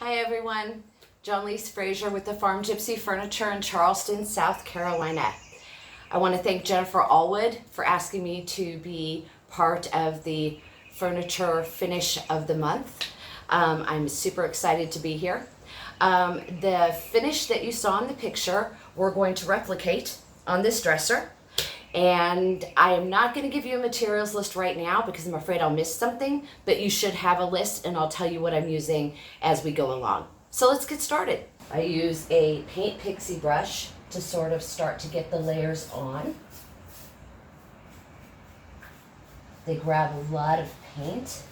Hi everyone, John Lise Frazier with the Farm Gypsy Furniture in Charleston, South Carolina. I want to thank JenniferAlwood for asking me to be part of the furniture finish of the month. I'm super excited to be here. The finish that you saw in the picture, we're going to replicate on this dresser. And I am not going to give you a materials list right now because I'm afraid I'll miss something, but you should have a list and I'll tell you what I'm using as we go along. So let's get started. I use a paint pixie brush to sort of start to get the layers on. They grab a lot of paint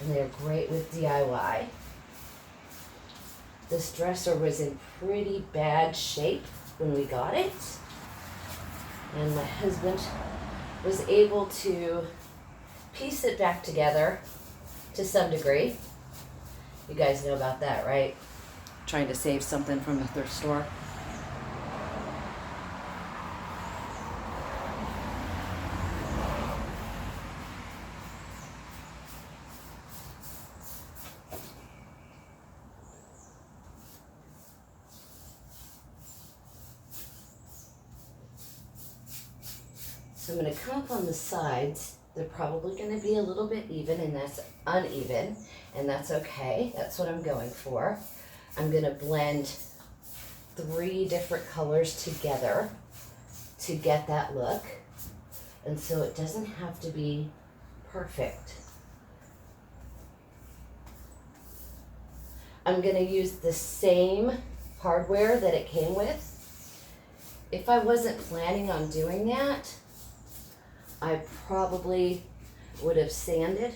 and they're great with DIY. This dresser was in pretty bad shape when we got it. And my husband was able to piece it back together to some degree. You guys know about that, right? Trying to save something from the thrift store. So I'm going to come up on the sides. They're probably going to be a little bit even, and that's uneven, and that's okay. That's what I'm going for. I'm going to blend 3 different colors together to get that look, and so it doesn't have to be perfect. I'm going to use the same hardware that it came with. If I wasn't planning on doing that, I probably would have sanded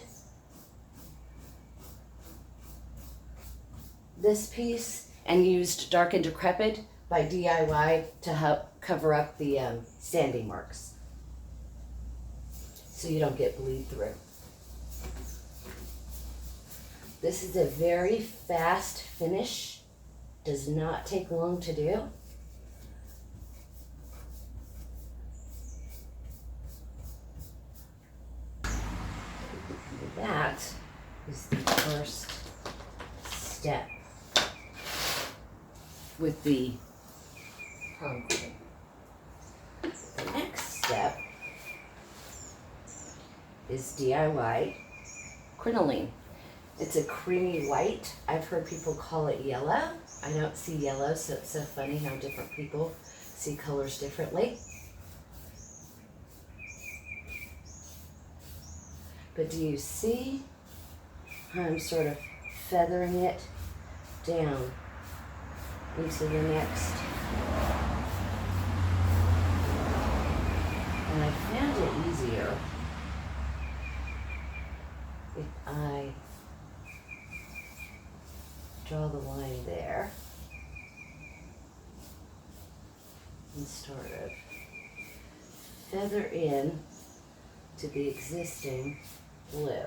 this piece and used Dark and Decrepit by DIY to help cover up the sanding marks so you don't get bleed through. This is a very fast finish, does not take long to do. That is the first step with the concrete. The next step is DIY crinoline. It's a creamy white. I've heard people call it yellow. I don't see yellow, so it's so funny how different people see colors differently. But do you see how I'm sort of feathering it down into the next? And I found it easier if I draw the line there and sort of feather in to the existing blue.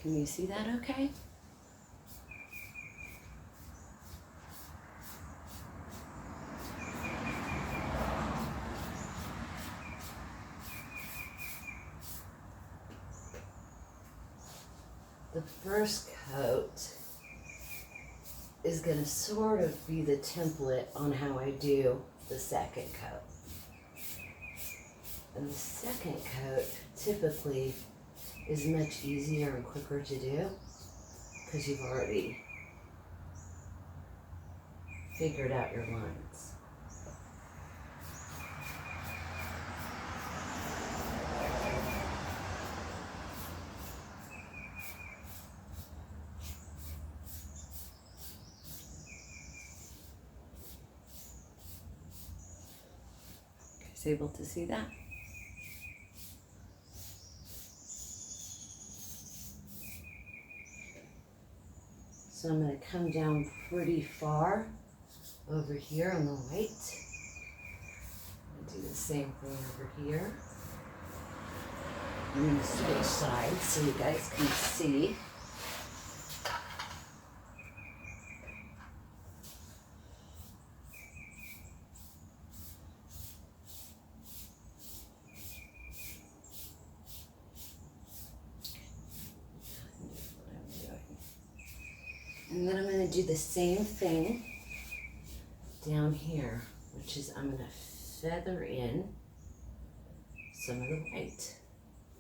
Can you see that okay? The first coat is going to sort of be the template on how I do the second coat. And the second coat typically is much easier and quicker to do because you've already figured out your lines. Guys able to see that? So I'm going to come down pretty far over here on the white. Do the same thing over here. I'm going to switch sides so you guys can see. And then I'm going to do the same thing down here, which is I'm going to feather in some of the white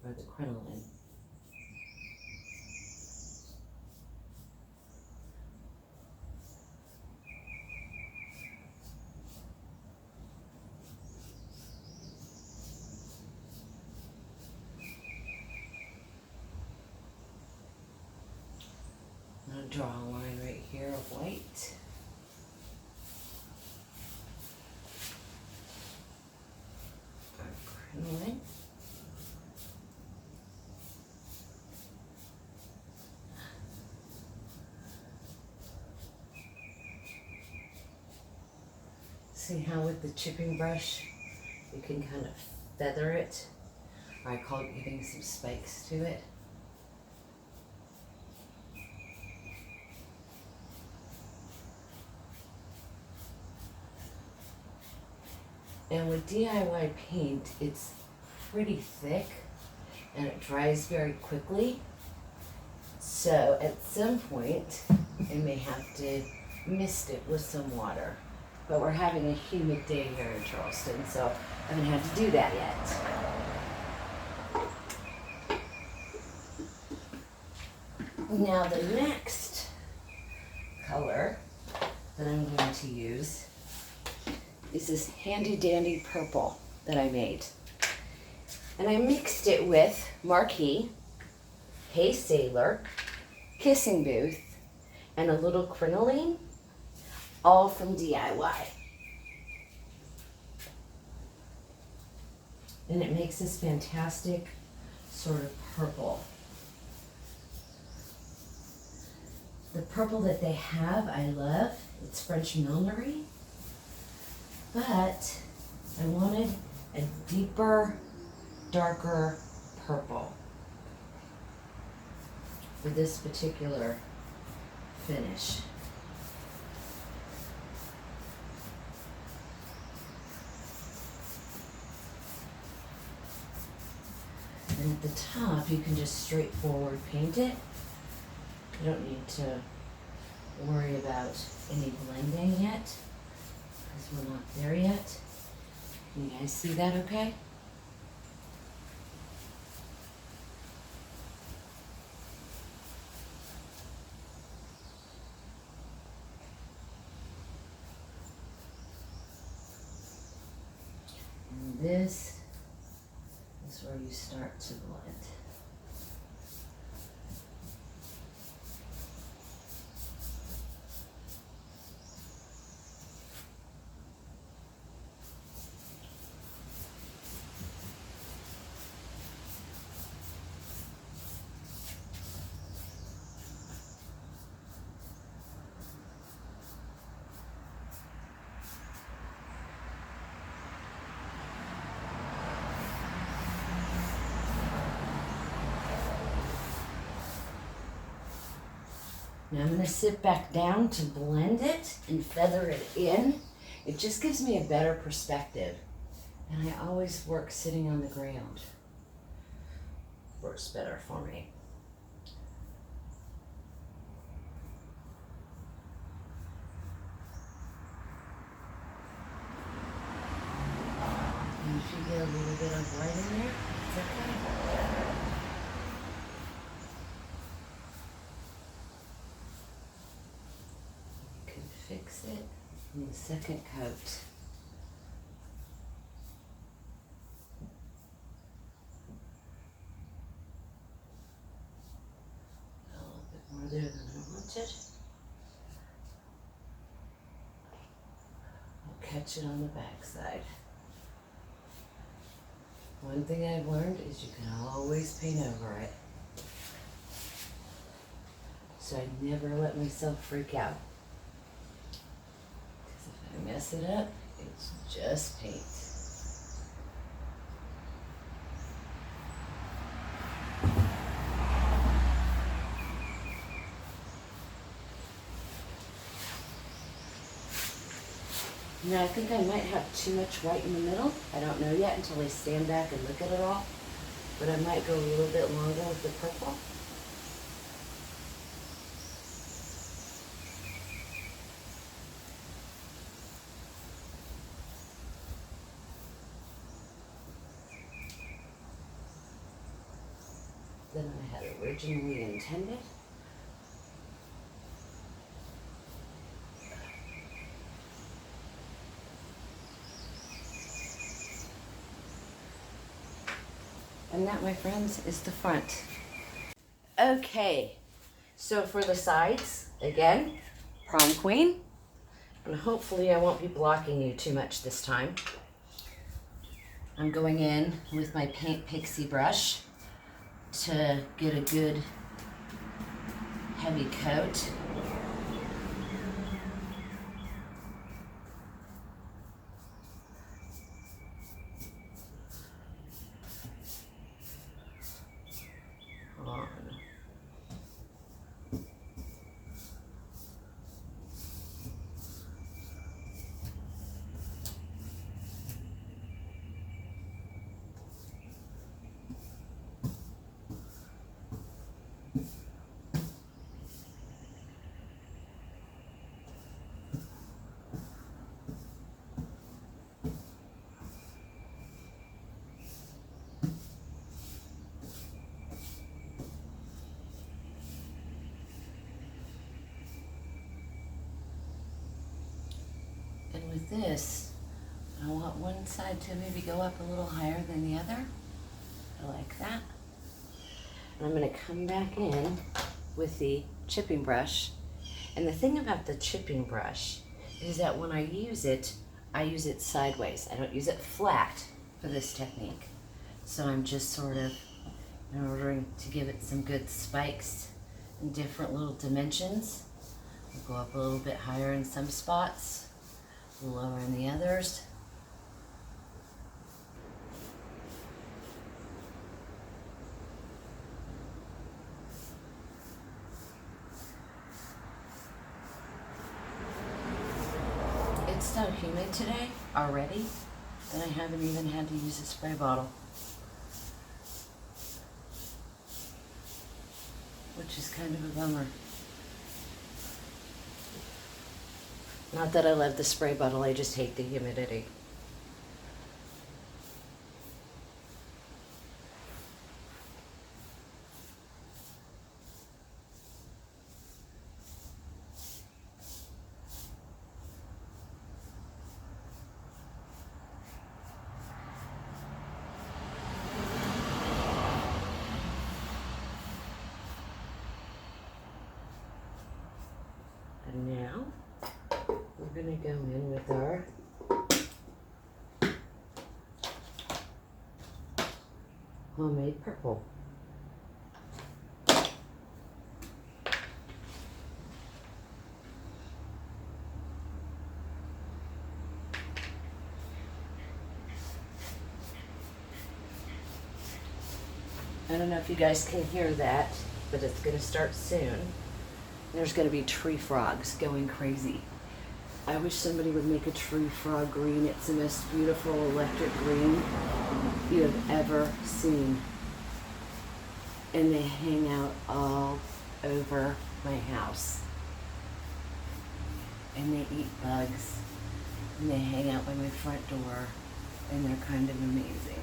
or the crinoline. I'm going to draw a line right here of white. Our crinoline. See how with the chipping brush you can kind of feather it, or I call it giving some spikes to it. And with DIY paint, it's pretty thick and it dries very quickly. So at some point, I may have to mist it with some water. But we're having a humid day here in Charleston, so I haven't had to do that yet. Now the next color that I'm going to use is this handy dandy purple that I made. And I mixed it with Marquee, Hey Sailor, Kissing Booth, and a little crinoline, all from DIY. And it makes this fantastic sort of purple. The purple that they have, I love. It's French millinery. But I wanted a deeper, darker purple for this particular finish. And at the top, you can just straightforward paint it. You don't need to worry about any blending yet, because we're not there yet. Can you guys see that okay? And this is where you start to blend. Now I'm going to sit back down to blend it and feather it in. It just gives me a better perspective. And I always work sitting on the ground. Works better for me. And if you get a little bit of white in there, it's okay. Fix it in the second coat. A little bit more there than I wanted. I'll catch it on the back side. One thing I've learned is you can always paint over it. So I never let myself freak out. If I mess it up, it's just paint. Now I think I might have too much white in the middle. I don't know yet until I stand back and look at it all. But I might go a little bit longer with the purple. than I had originally intended. And that, my friends, is the front. Okay, so for the sides, again, prom queen. And hopefully I won't be blocking you too much this time. I'm going in with my Paint Pixie brush to get a good heavy coat. On. And with this, I want one side to maybe go up a little higher than the other. I like that. And I'm going to come back in with the chipping brush. And the thing about the chipping brush is that when I use it sideways. I don't use it flat for this technique. So I'm just sort of in order to give it some good spikes in different little dimensions. I'll go up a little bit higher in some spots, lower in the others. It's so humid today already that I haven't even had to use a spray bottle, which is kind of a bummer. Not that I love the spray bottle, I just hate the humidity. And now we're going to go in with our homemade purple. I don't know if you guys can hear that, but it's going to start soon. There's going to be tree frogs going crazy. I wish somebody would make a tree frog green. It's the most beautiful electric green you have ever seen. And they hang out all over my house. And they eat bugs. And they hang out by my front door. And they're kind of amazing.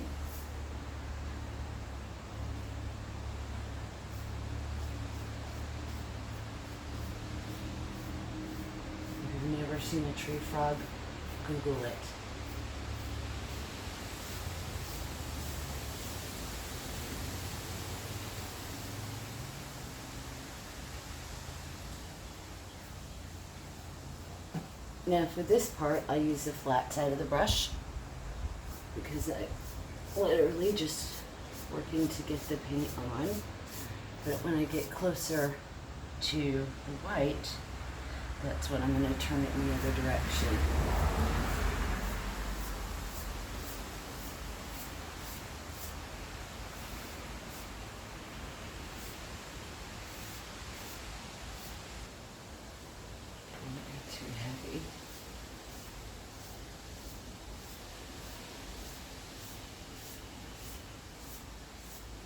Never seen a tree frog, Google it. Now for this part, I use the flat side of the brush because I literally just working to get the paint on. But when I get closer to the white, that's when I'm going to turn it in the other direction. Don't get too heavy.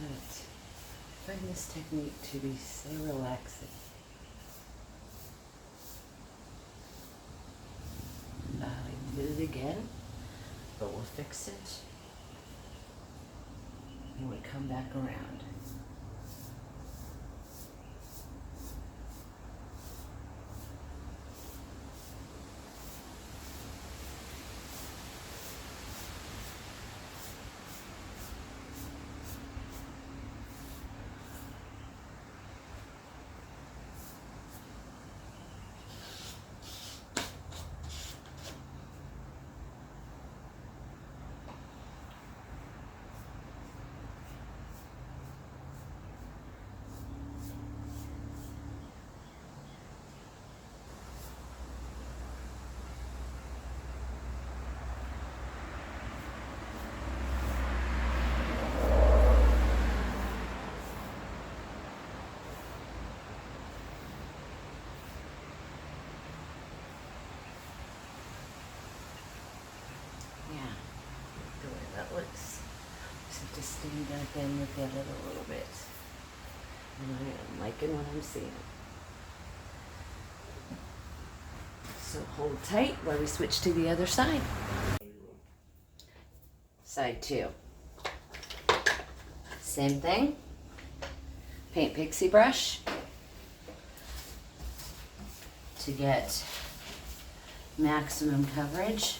But I find this technique to be so relaxing. It again, but we'll fix it when we come back around. back and look at it a little bit. And I am liking what I'm seeing. So hold tight while we switch to the other side. Side 2. Same thing. Paint pixie brush to get maximum coverage.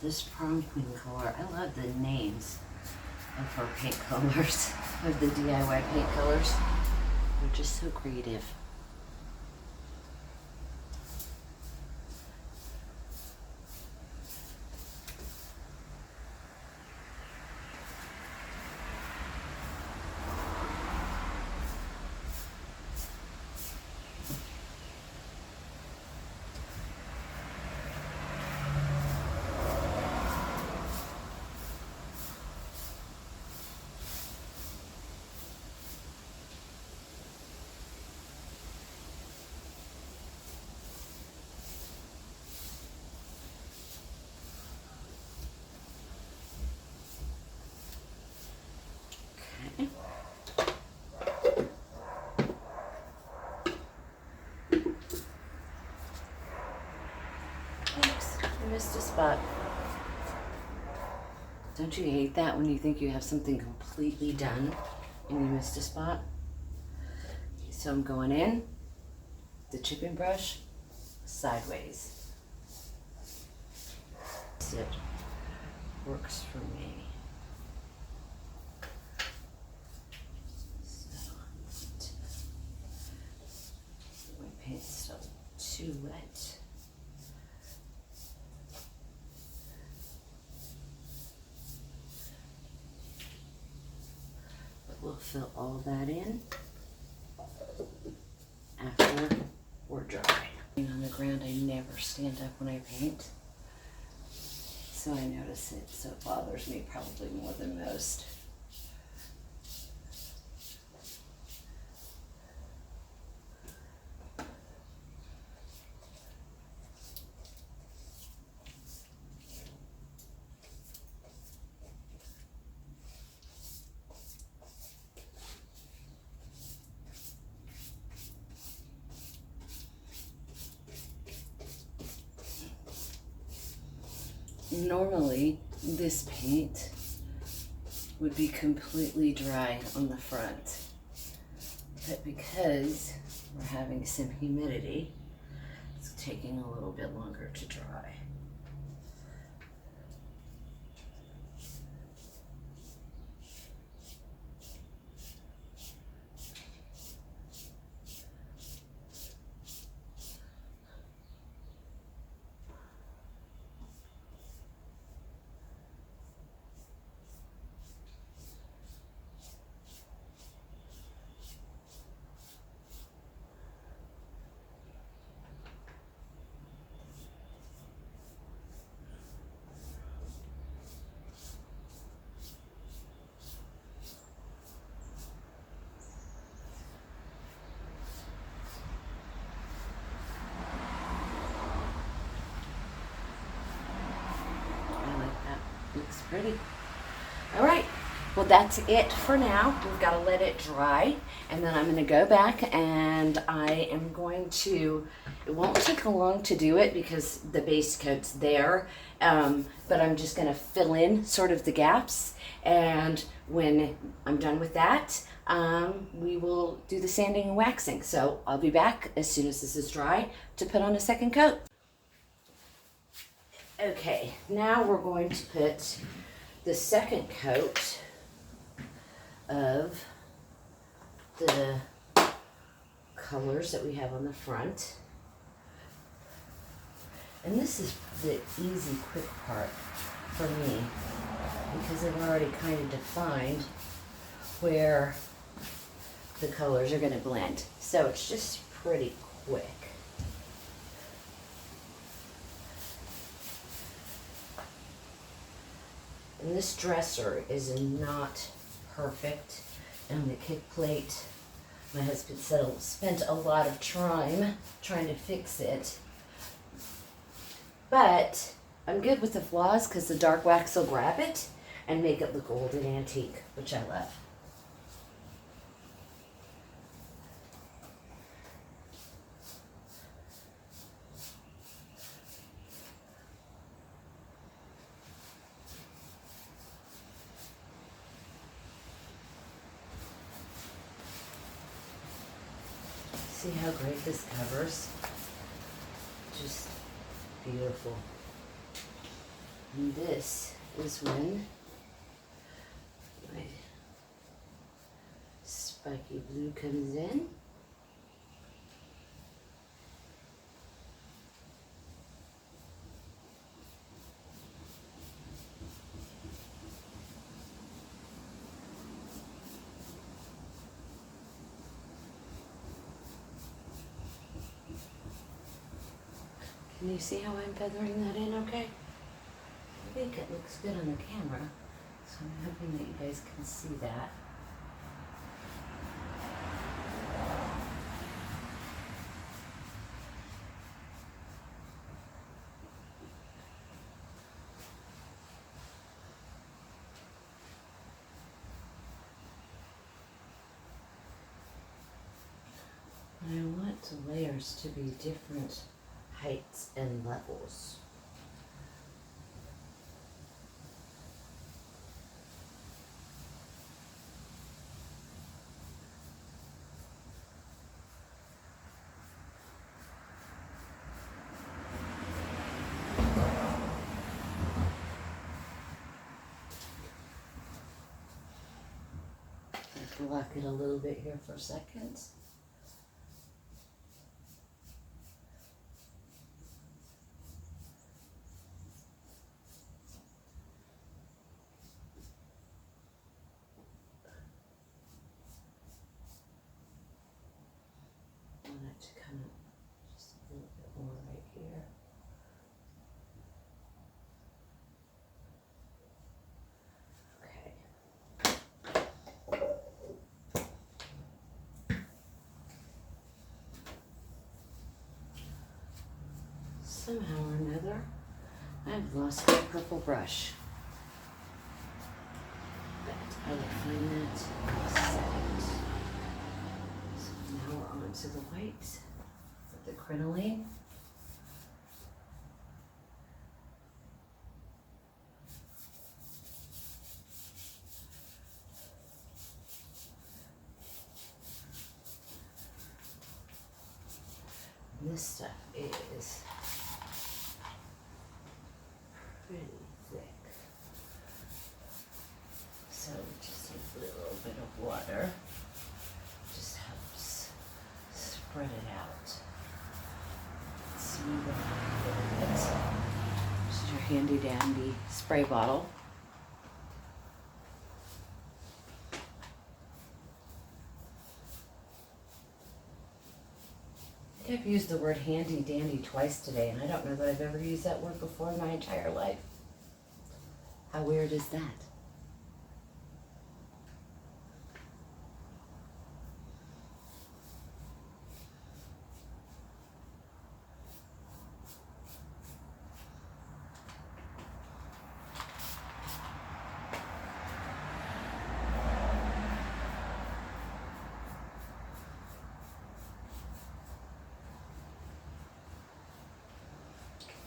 This prom queen color, I love the names of her paint colors, of the DIY paint colors. They're just so creative. Oops, I missed a spot. Don't you hate that when you think you have something completely done and you missed a spot? So I'm going in, the chipping brush, sideways. It works for me. So, my paint's still too wet. But we'll fill all that in after we're dry. On the ground, I never stand up when I paint. So I notice it, so it bothers me probably more than most. Normally, this paint would be completely dry on the front, but because we're having some humidity, it's taking a little bit longer to dry. Looks pretty. All right, well that's it for now. We've got to let it dry, and then I'm going to go back and I am going to, it won't take long to do it because the base coat's there, but I'm just going to fill in sort of the gaps, and when I'm done with that, we will do the sanding and waxing. So I'll be back as soon as this is dry to put on a second coat. Okay, now we're going to put the second coat of the colors that we have on the front. And this is the easy, quick part for me because I've already kind of defined where the colors are going to blend. So it's just pretty quick. And this dresser is not perfect. And the kick plate, my husband spent a lot of time trying to fix it. But I'm good with the flaws because the dark wax will grab it and make it look old and antique, which I love. See how great this covers? Just beautiful. And this is when my spiky blue comes in. Can you see how I'm feathering that in okay? I think it looks good on the camera, so I'm hoping that you guys can see that. And I want the layers to be different heights and levels. Block it a little bit here for a second. I want it to come just a little bit more right here. Somehow or another, I've lost my purple brush. But I will find that in a second. So now we're on to the white with the crinoline. And this stuff is pretty thick. So just a little bit of water just helps spread it out. Smooth it out a little bit. This is your handy dandy spray bottle. I've used the word handy dandy twice today, and I don't know that I've ever used that word before in my entire life. How weird is that?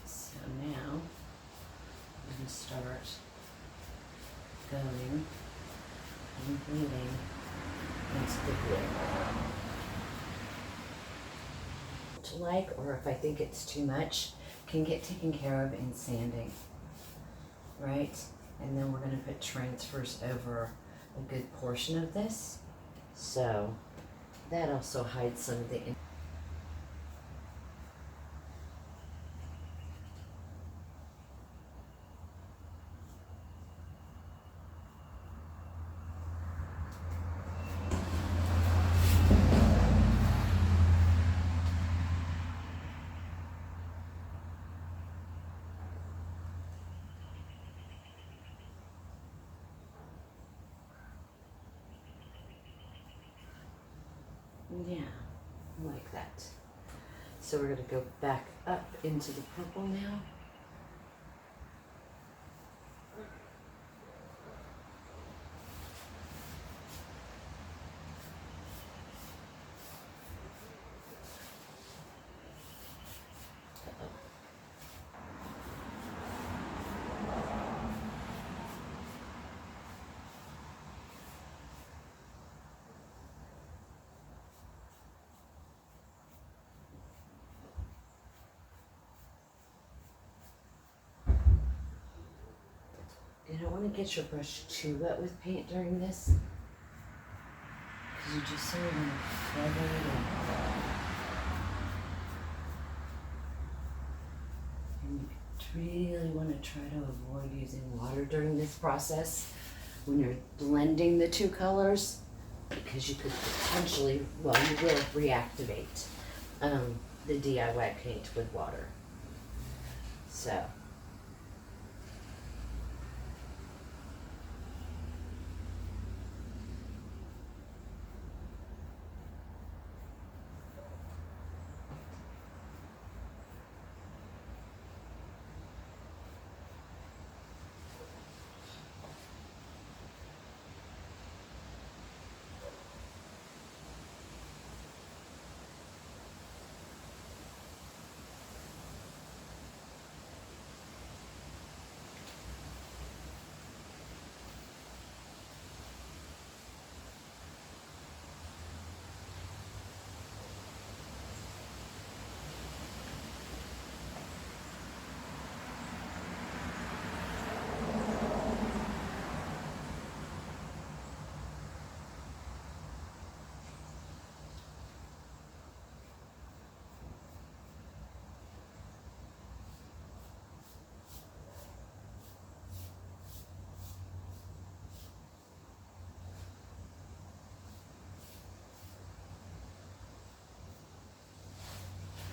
So now I'm going to start going and bleeding into the blue. To like, or if I think it's too much, can get taken care of in sanding, right? And then we're going to put transfers over a good portion of this. So that also hides some of the yeah, like that. So we're going to go back up into the purple now. You don't want to get your brush too wet with paint during this, because you just sort of want to feather it in. And you really want to try to avoid using water during this process when you're blending the two colors, because you could potentially, well, you will reactivate the DIY paint with water. So.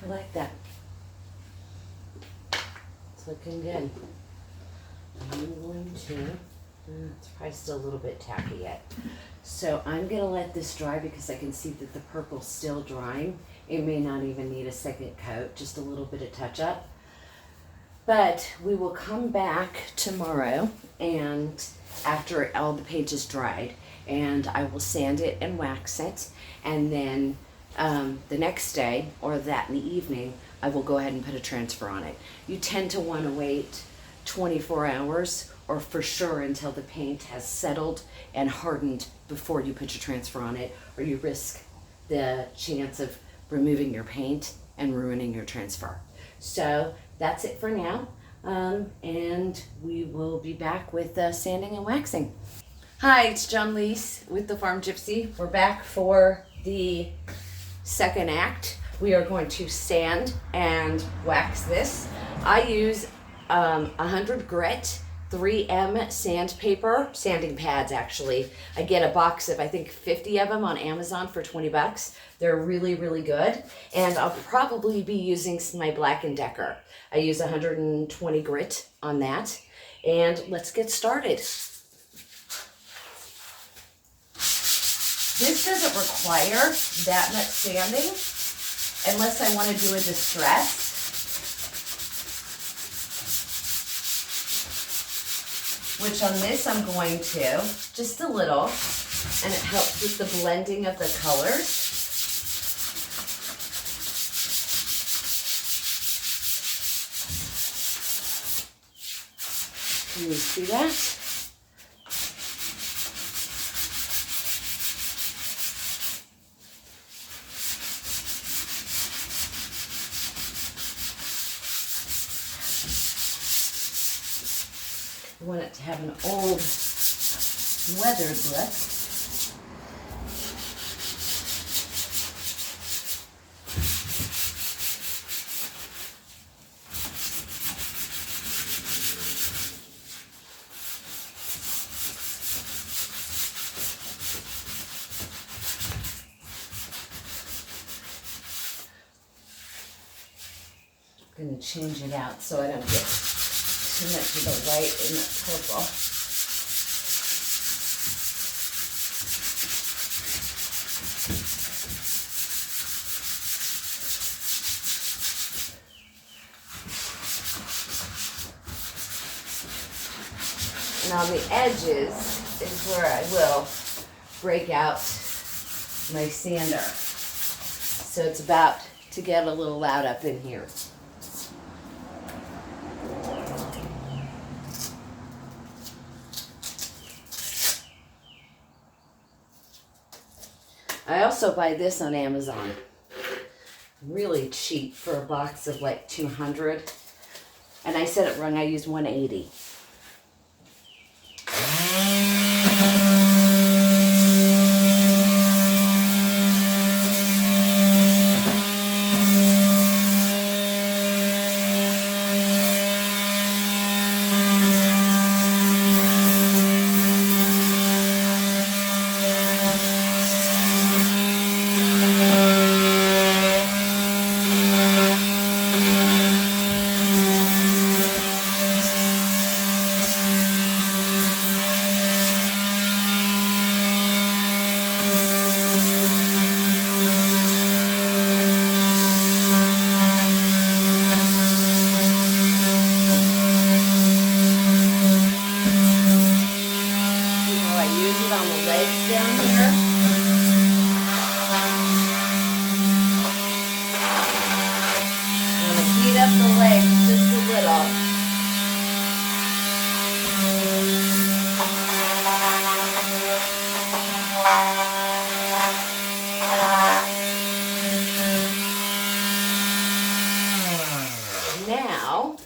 I like that. It's looking good. I'm going to, it's probably still a little bit tacky yet. So I'm going to let this dry because I can see that the purple's still drying. It may not even need a second coat, just a little bit of touch up. But we will come back tomorrow and after all the paint is dried, and I will sand it and wax it, and then the next day or that in the evening, I will go ahead and put a transfer on it. You tend to want to wait 24 hours or for sure until the paint has settled and hardened before you put your transfer on it, or you risk the chance of removing your paint and ruining your transfer. So that's it for now, and we will be back with sanding and waxing. Hi, it's John Leese with the Farm Gypsy. We're back for the second act. We are going to sand and wax this. I use 100 grit 3M sandpaper, sanding pads actually. I get a box of I think 50 of them on Amazon for 20 bucks. They're really, really good. And I'll probably be using my Black & Decker. I use 120 grit on that. And let's get started. This doesn't require that much sanding unless I want to do a distress. Which on this I'm going to, just a little, and it helps with the blending of the colors. Can you see that? I want it to have an old, weathered look. I'm going to change it out so I don't get too much of the white and the purple. And on the edges is where I will break out my sander. So it's about to get a little loud up in here. I also buy this on Amazon. Really cheap for a box of like 200. And I said it wrong, I used 180. Now,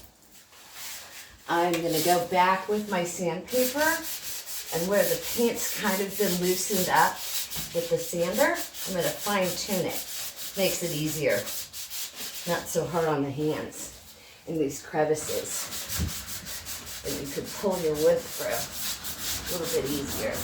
I'm going to go back with my sandpaper, and where the paint's kind of been loosened up with the sander, I'm going to fine tune it. Makes it easier. Not so hard on the hands in these crevices. And you could pull your wood through a little bit easier.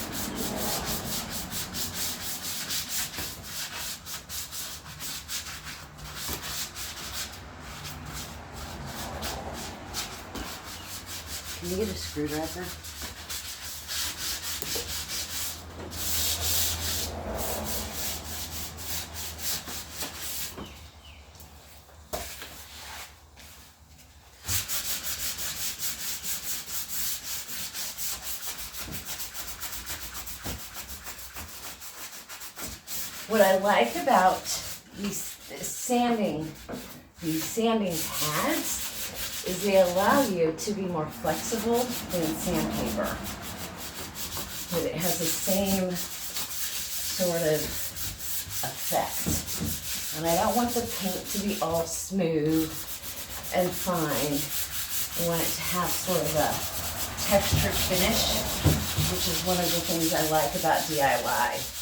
Can you get a screwdriver? What I like about these sanding pads is they allow you to be more flexible than sandpaper. But it has the same sort of effect. And I don't want the paint to be all smooth and fine. I want it to have sort of a textured finish, which is one of the things I like about DIY.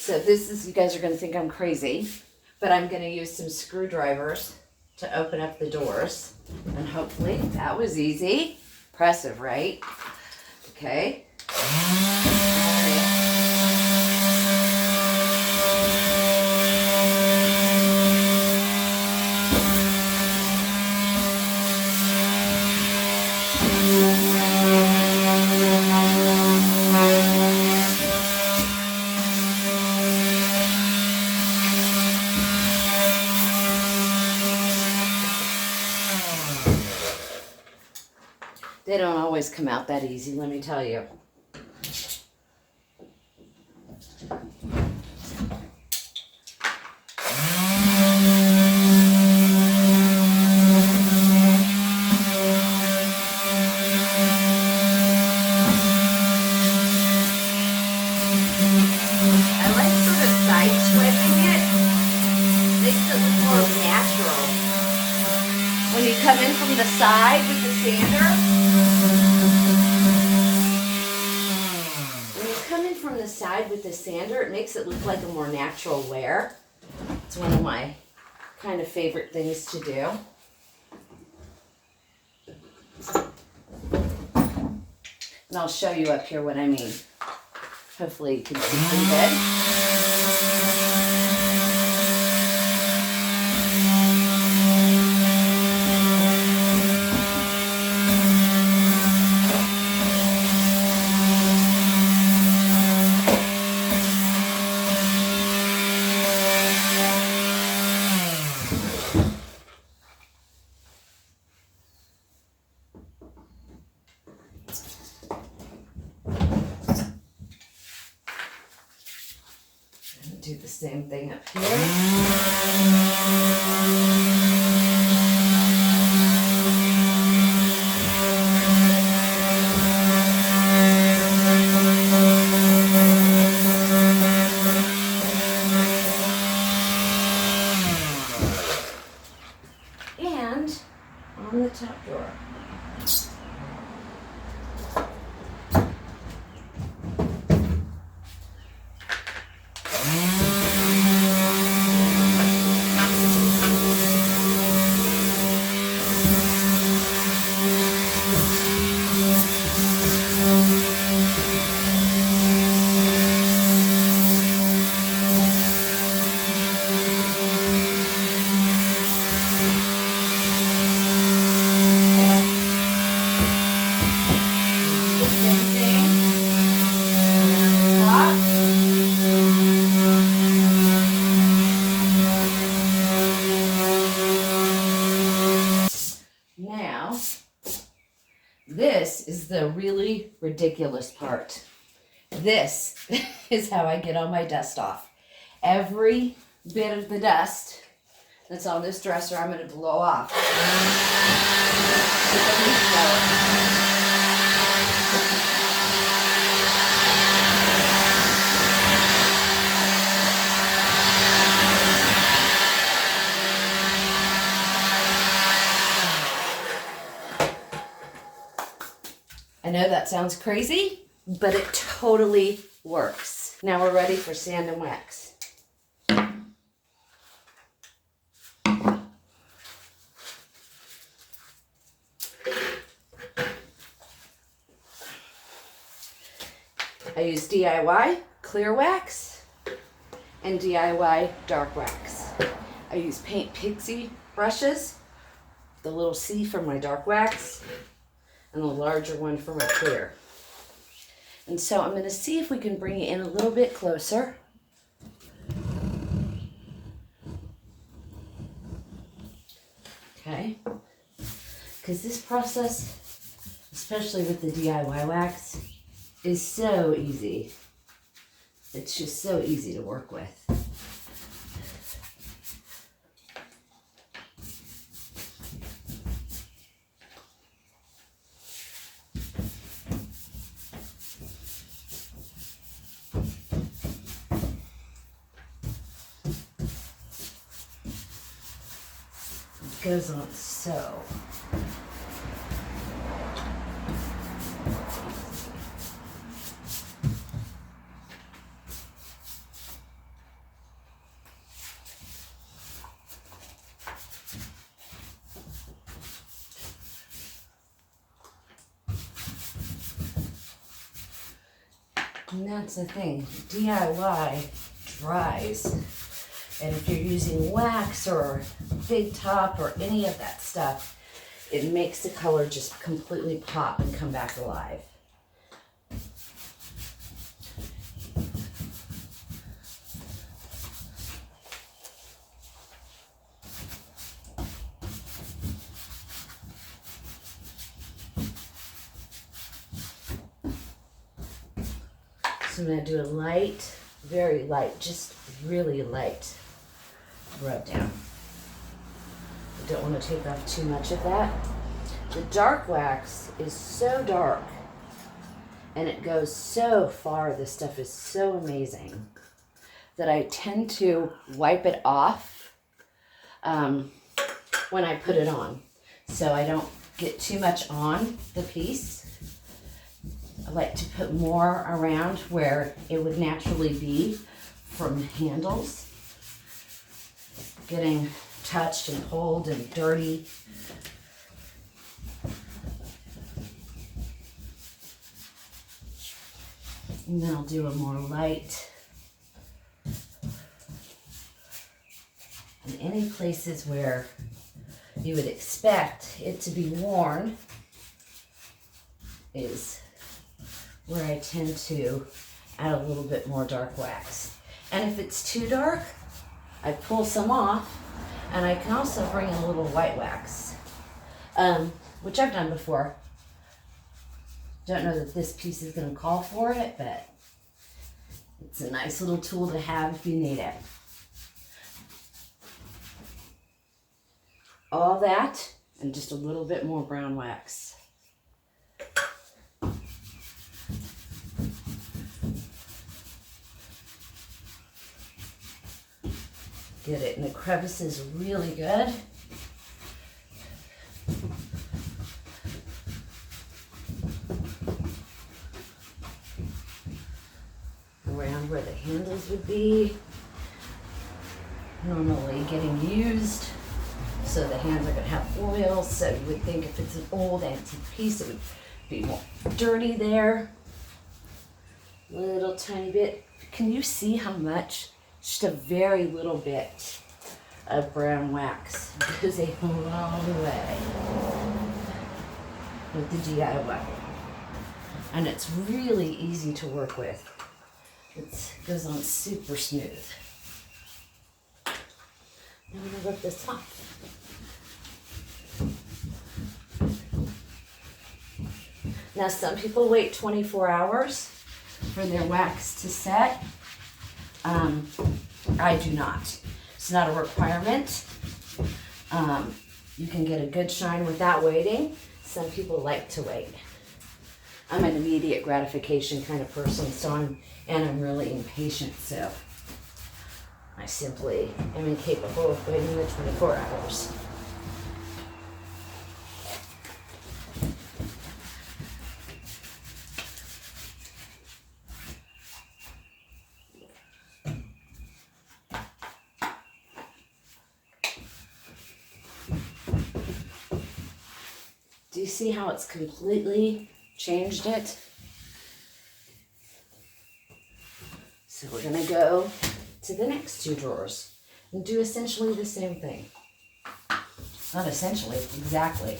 So this is, you guys are going to think I'm crazy, but I'm going to use some screwdrivers to open up the doors. And hopefully that was easy. Impressive, right? Okay. They don't always come out that easy, let me tell you. I like sort of side swiping it. Makes it look more natural. When you come in from the side with the sander, it makes it look like a more natural wear. It's one of my kind of favorite things to do. And I'll show you up here what I mean. Hopefully you can see pretty good. Do the same thing up here. on the top drawer. Now, this is the really ridiculous part. This is how I get all my dust off. Every bit of the dust that's on this dresser, I'm going to blow off. I know that sounds crazy, but it totally works. Now we're ready for sand and wax. I use DIY clear wax and DIY dark wax. I use Paint Pixie brushes, the little C for my dark wax, and the larger one for my clear. And so I'm going to see if we can bring it in a little bit closer. Okay. Because this process, especially with the DIY wax, is so easy. It's just so easy to work with. Goes on so. And that's the thing, DIY dries. And if you're using wax or Big Top or any of that stuff, it makes the color just completely pop and come back alive. So I'm going to do a light, very light, just really light rub down. I don't want to take off too much of that. The dark wax is so dark and it goes so far. This stuff is so amazing that I tend to wipe it off when I put it on, so I don't get too much on the piece. I like to put more around where it would naturally be from handles, getting touched and pulled and dirty. And then I'll do a more light. In any places where you would expect it to be worn is where I tend to add a little bit more dark wax. And if it's too dark, I pull some off, and I can also bring in a little white wax, which I've done before. Don't know that this piece is going to call for it, but it's a nice little tool to have if you need it. All that, and just a little bit more brown wax. Get it in the crevices really good. where the handles would be. Normally getting used. So the hands are going to have oil, so you would think if it's an old antique piece, it would be more dirty there. Little tiny bit. Can you see how much? Just a very little bit of brown wax goes a long way with the DIY. And it's really easy to work with. It goes on super smooth. I'm going to rip this off. Now some people wait 24 hours for their wax to set. I do not. It's not a requirement. You can get a good shine without waiting. Some people like to wait. I'm an immediate gratification kind of person, and I'm really impatient, so I simply am incapable of waiting the 24 hours. Do you see how it's completely changed it? So we're going to go to the next two drawers and do essentially the same thing. Not essentially, exactly.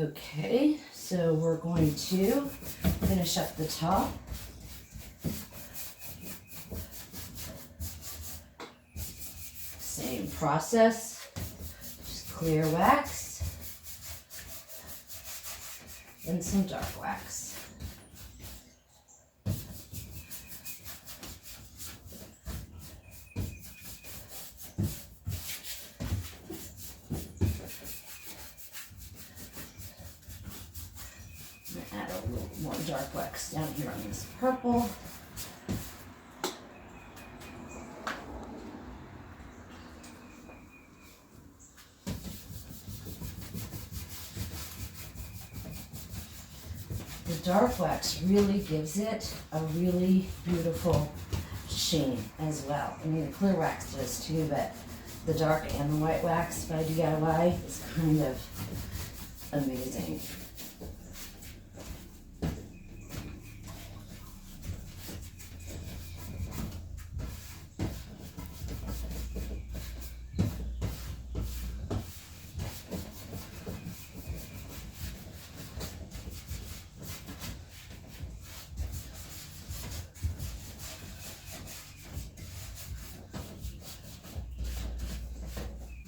Okay, so we're going to finish up the top. Same process, just clear wax and some dark wax. Add a little more dark wax down here on this purple. The dark wax really gives it a really beautiful sheen as well. I mean, the clear wax does too, but the dark and the white wax by DIY is kind of amazing.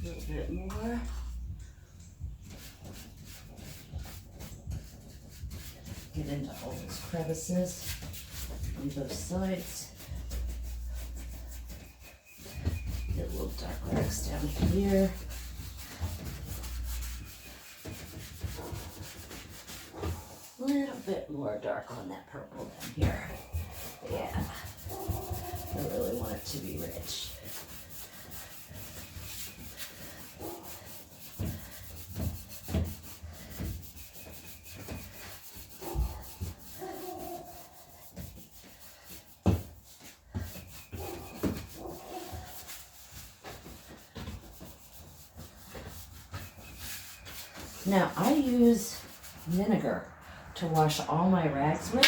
A little bit more. Get into all those crevices on both sides. Get a little dark wax down here. A little bit more dark on that purple down here. Yeah, I really want it to be rich. Now, I use vinegar to wash all my rags with.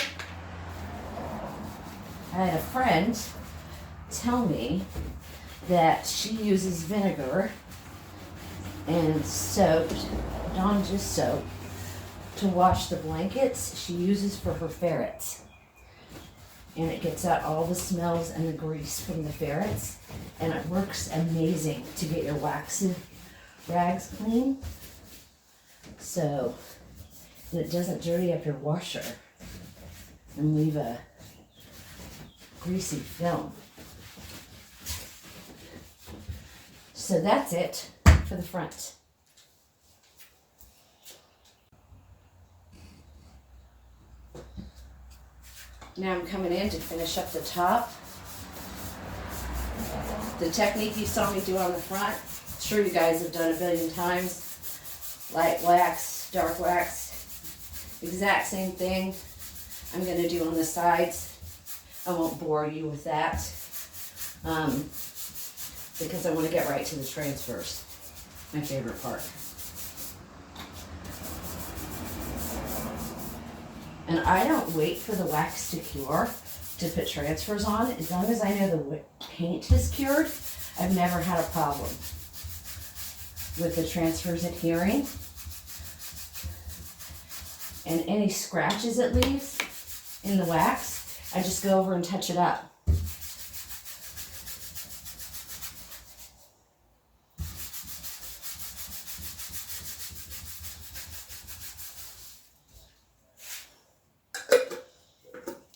I had a friend tell me that she uses vinegar and soap, Dawn just soap, to wash the blankets she uses for her ferrets. And it gets out all the smells and the grease from the ferrets, and it works amazing to get your waxy rags clean. So, and it doesn't dirty up your washer and leave a greasy film. So that's it for the front. Now I'm coming in to finish up the top. The technique you saw me do on the front, I'm sure you guys have done a billion times. Light wax, dark wax, exact same thing I'm going to do on the sides. I won't bore you with that because I want to get right to the transfers, my favorite part. And I don't wait for the wax to cure to put transfers on. As long as I know the paint is cured, I've never had a problem with the transfers adhering. And any scratches it leaves in the wax, I just go over and touch it up.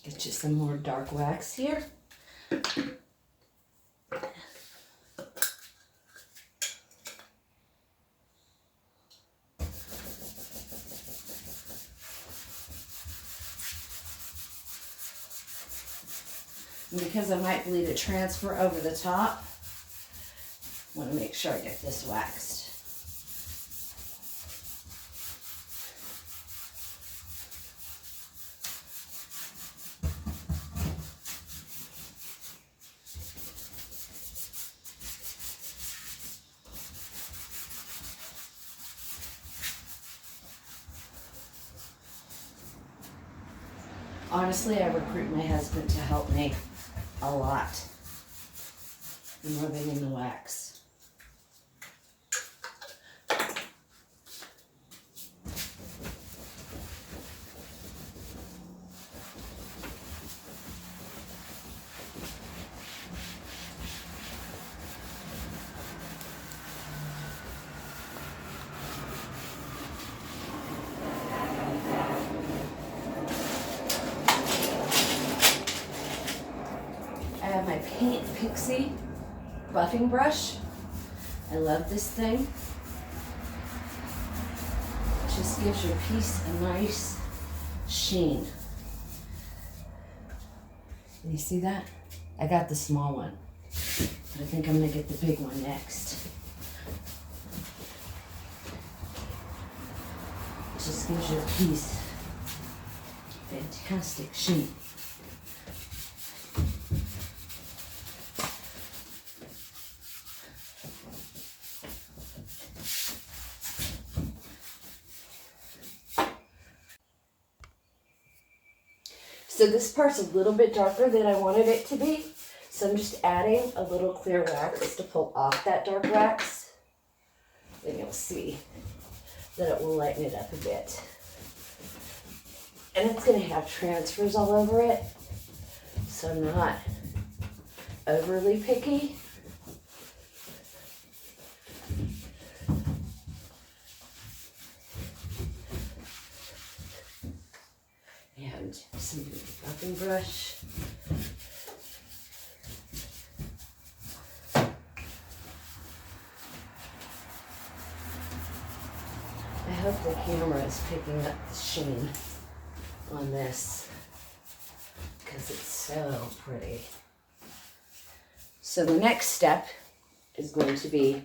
Get you some more dark wax here. And because I might bleed a transfer over the top, I want to make sure I get this waxed. Honestly, I recruit my husband to help me a lot in rubbing in the wax. I have my Paint Pixie buffing brush. I love this thing. It just gives your piece a nice sheen. Can you see that? I got the small one, but I think I'm gonna get the big one next. It just gives your piece fantastic sheen. So this part's a little bit darker than I wanted it to be. So I'm just adding a little clear wax to pull off that dark wax. And you'll see that it will lighten it up a bit. And it's going to have transfers all over it. So I'm not overly picky. And some buffing brush. I hope the camera is picking up the sheen on this because it's so pretty. So the next step is going to be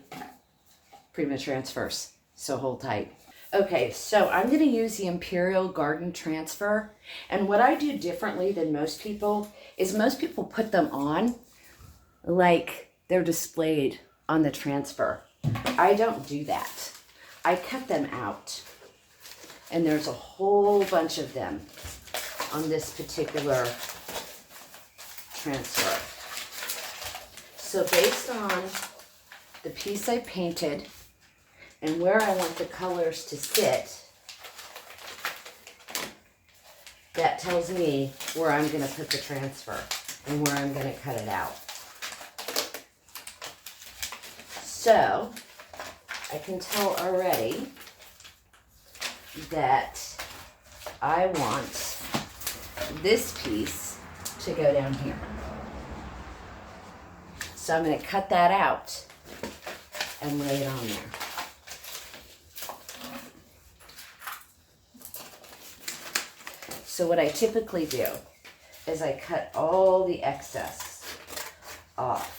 Prima transfers. So hold tight. Okay, so I'm going to use the Imperial Garden Transfer. And what I do differently than most people is most people put them on like they're displayed on the transfer. I don't do that. I cut them out. And there's a whole bunch of them on this particular transfer. So based on the piece I painted and where I want the colors to sit, that tells me where I'm going to put the transfer and where I'm going to cut it out. So I can tell already that I want this piece to go down here. So I'm going to cut that out and lay it on there. So what I typically do is I cut all the excess off.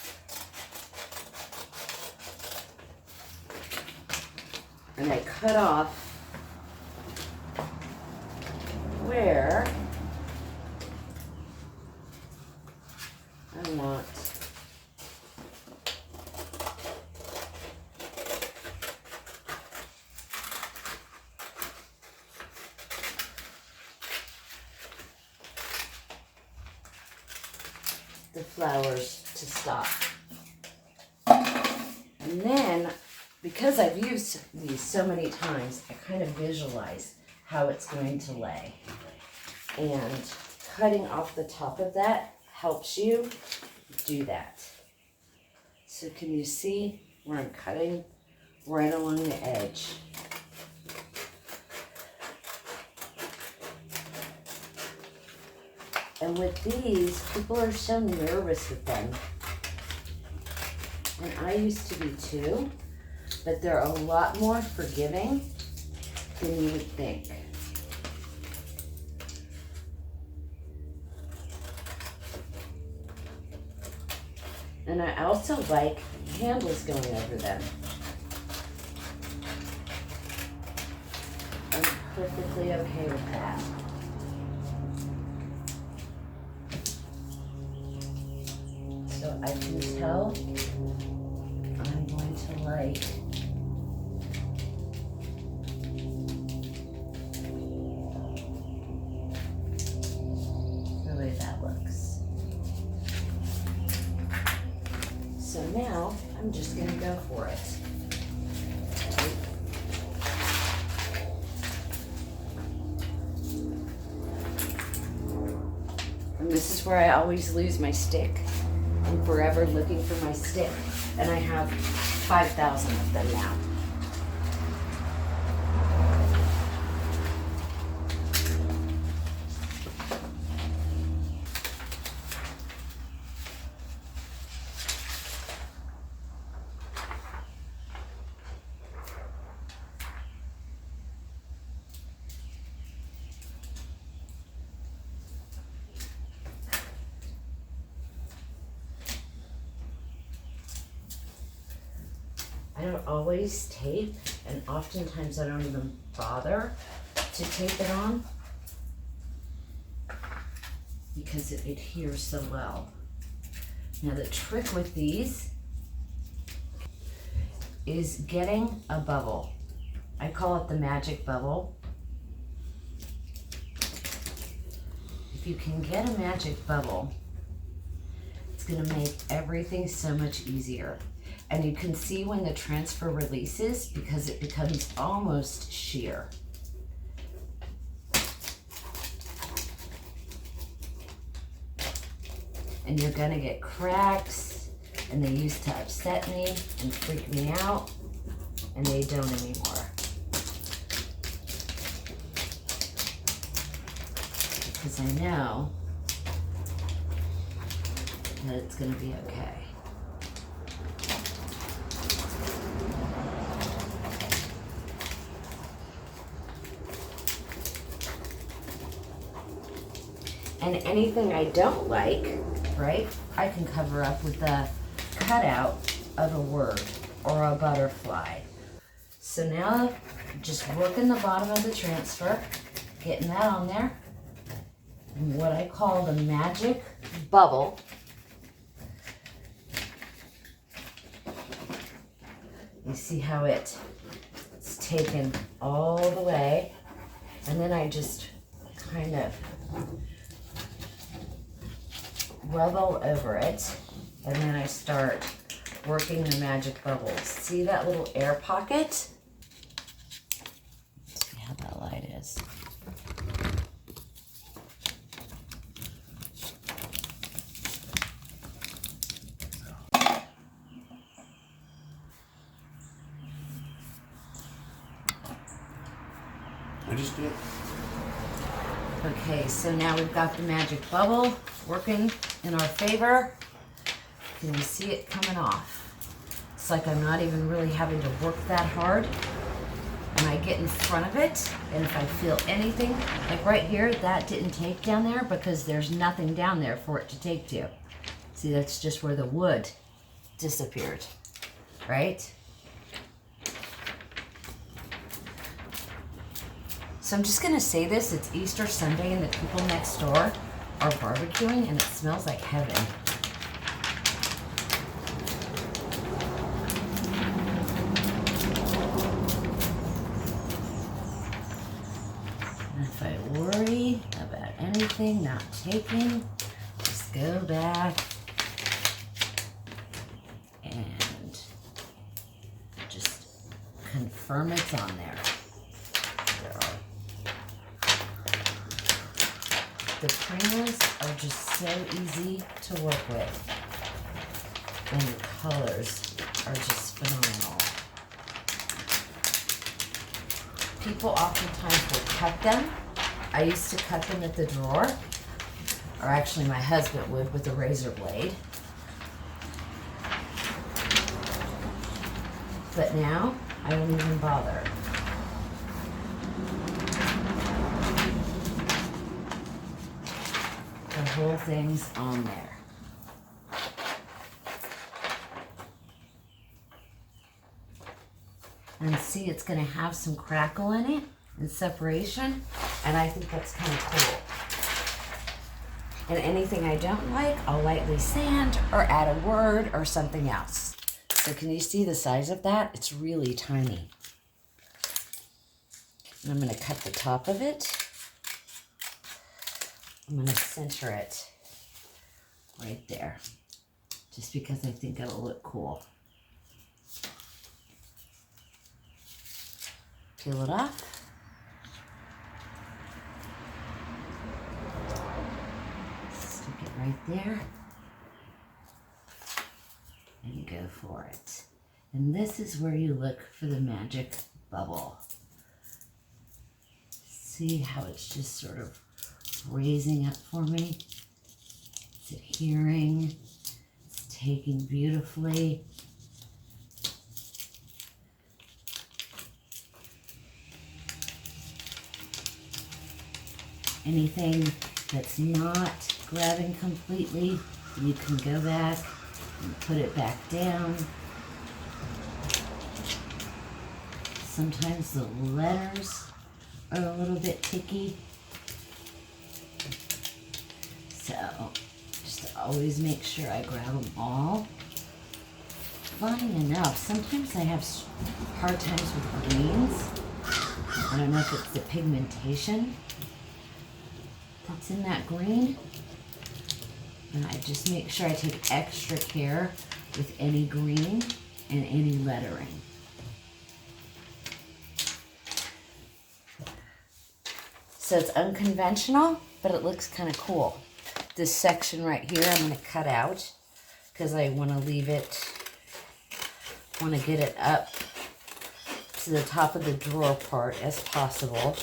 And I cut off where I want the flowers to stop. And then, because I've used these so many times, I kind of visualize how it's going to lay. And cutting off the top of that helps you do that. So can you see where I'm cutting? Right along the edge. And with these, people are so nervous with them. And I used to be too, but they're a lot more forgiving than you would think. And I also like handles going over them. I'm perfectly okay with that. So I can tell I'm going to like the way that looks. So now I'm just going to go for it. And this is where I always lose my stick. I'm forever looking for my stick, and I have 5,000 of them now. I don't always tape, and oftentimes I don't even bother to tape it on because it adheres so well. Now the trick with these is getting a bubble. I call it the magic bubble. If you can get a magic bubble, it's going to make everything so much easier. And you can see when the transfer releases because it becomes almost sheer. And you're gonna get cracks, and they used to upset me and freak me out, and they don't anymore. Because I know that it's gonna be okay. And anything I don't like, right, I can cover up with a cutout of a word or a butterfly. So now, just working the bottom of the transfer, getting that on there, and what I call the magic bubble. You see how it's taken all the way, and then I just kind of rub all over it, and then I start working the magic bubbles. See that little air pocket? Let's see how that light is. I just did. Okay, so now we've got the magic bubble working in our favor. Can you see it coming off? It's like I'm not even really having to work that hard. And I get in front of it, and if I feel anything, like right here, that didn't take down there because there's nothing down there for it to take to. See, that's just where the wood disappeared, right? So I'm just gonna say this, it's Easter Sunday and the people next door are barbecuing and it smells like heaven. And if I worry about anything not taking, just go back and just confirm it's on there. The primers are just so easy to work with, and the colors are just phenomenal. People oftentimes will cut them. I used to cut them at the drawer, or actually my husband would with a razor blade. But now, I don't even bother. The whole thing's on there. And see, it's going to have some crackle in it and separation, and I think that's kind of cool. And anything I don't like, I'll lightly sand or add a word or something else. So can you see the size of that? It's really tiny. And I'm going to cut the top of it. I'm going to center it right there, just because I think it'll look cool. Peel it off. Stick it right there. And go for it. And this is where you look for the magic bubble. See how it's just sort of raising up for me. It's adhering. It's taking beautifully. Anything that's not grabbing completely, you can go back and put it back down. Sometimes the letters are a little bit ticky. So, just always make sure I grab them all. Funny enough, sometimes I have hard times with greens. I don't know if it's the pigmentation that's in that green. And I just make sure I take extra care with any green and any lettering. So it's unconventional, but it looks kind of cool. This section right here I'm going to cut out because I want to leave it, want to get it up to the top of the drawer part as possible.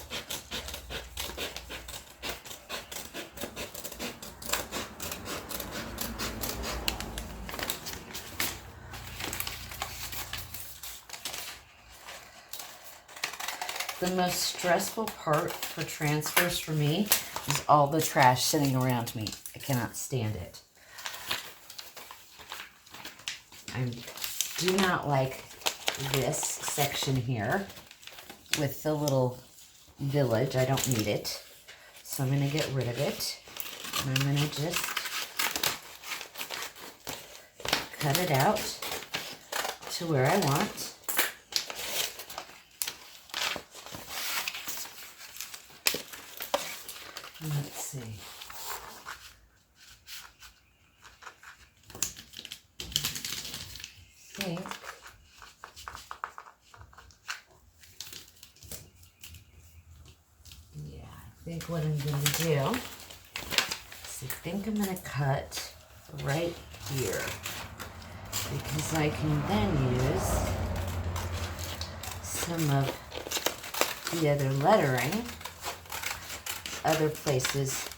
The most stressful part for transfers for me is all the trash sitting around me. I cannot stand it. I do not like this section here with the little village. I don't need it. So I'm going to get rid of it. And I'm going to just cut it out to where I want. Let's see. think what I'm going to do is I think I'm going to cut right here, because I can then use some of the other lettering other places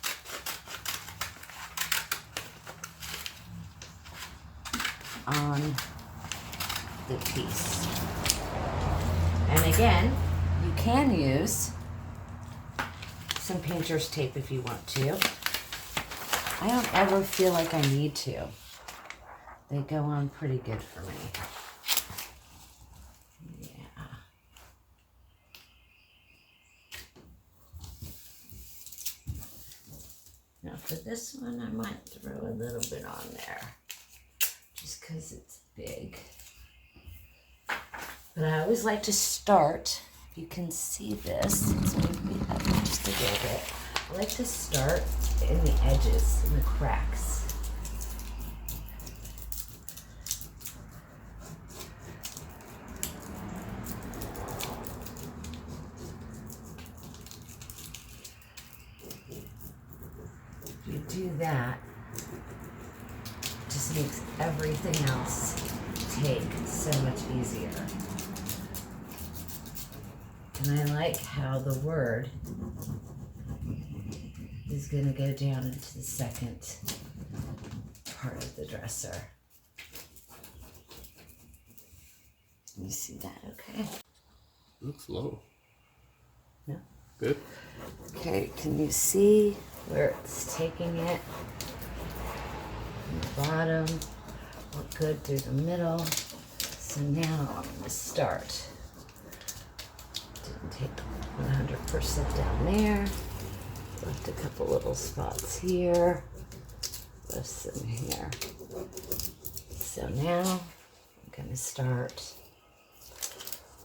on the piece. And again, you can use some painter's tape if you want to. I don't ever feel like I need to. They go on pretty good for me. Yeah. Now for this one, I might throw a little bit on there, just because it's big. But I always like to start, if you can see this, let's move me up just a little bit. I like to start in the edges, in the cracks. If you do that, it just makes everything else take so much easier. And I like how the word is going to go down into the second part of the dresser. You see that okay? Looks low. Yeah. Good. Okay, can you see where it's taking it? From the bottom, look good through the middle. So now I'm going to start. Didn't take 100% down there. Left a couple little spots here. Left some here. So now I'm going to start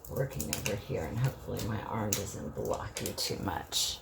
working over here, and hopefully my arm doesn't block you too much.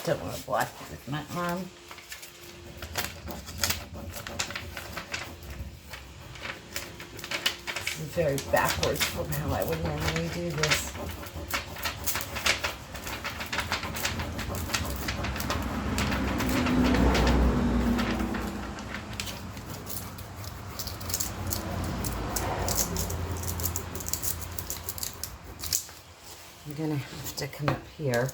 Don't want to block it with my arm. This is very backwards from how I would normally do this. I'm gonna have to come up here.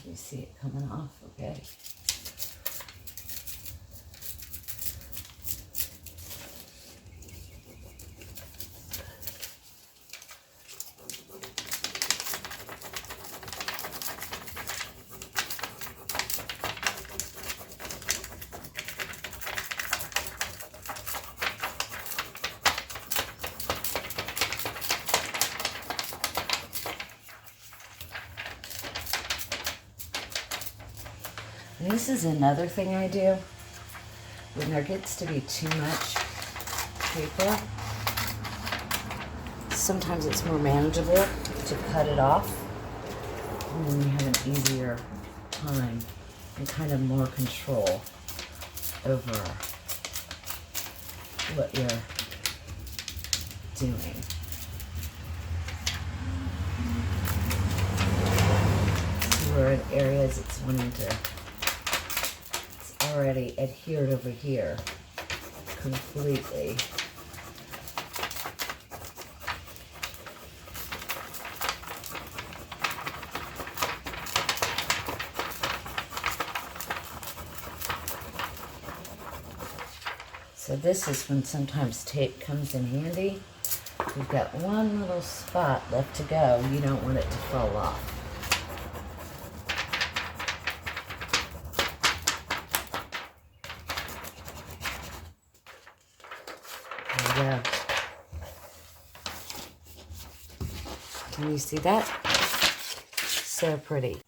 You see it coming off, okay? And this is another thing I do. When there gets to be too much paper, sometimes it's more manageable to cut it off, and then you have an easier time and kind of more control over what you're doing. See where in areas it's wanting to, already adhered over here completely. So this is when sometimes tape comes in handy, We've got one little spot left to go. You don't want it to fall off. There we go. Can you see that? So pretty.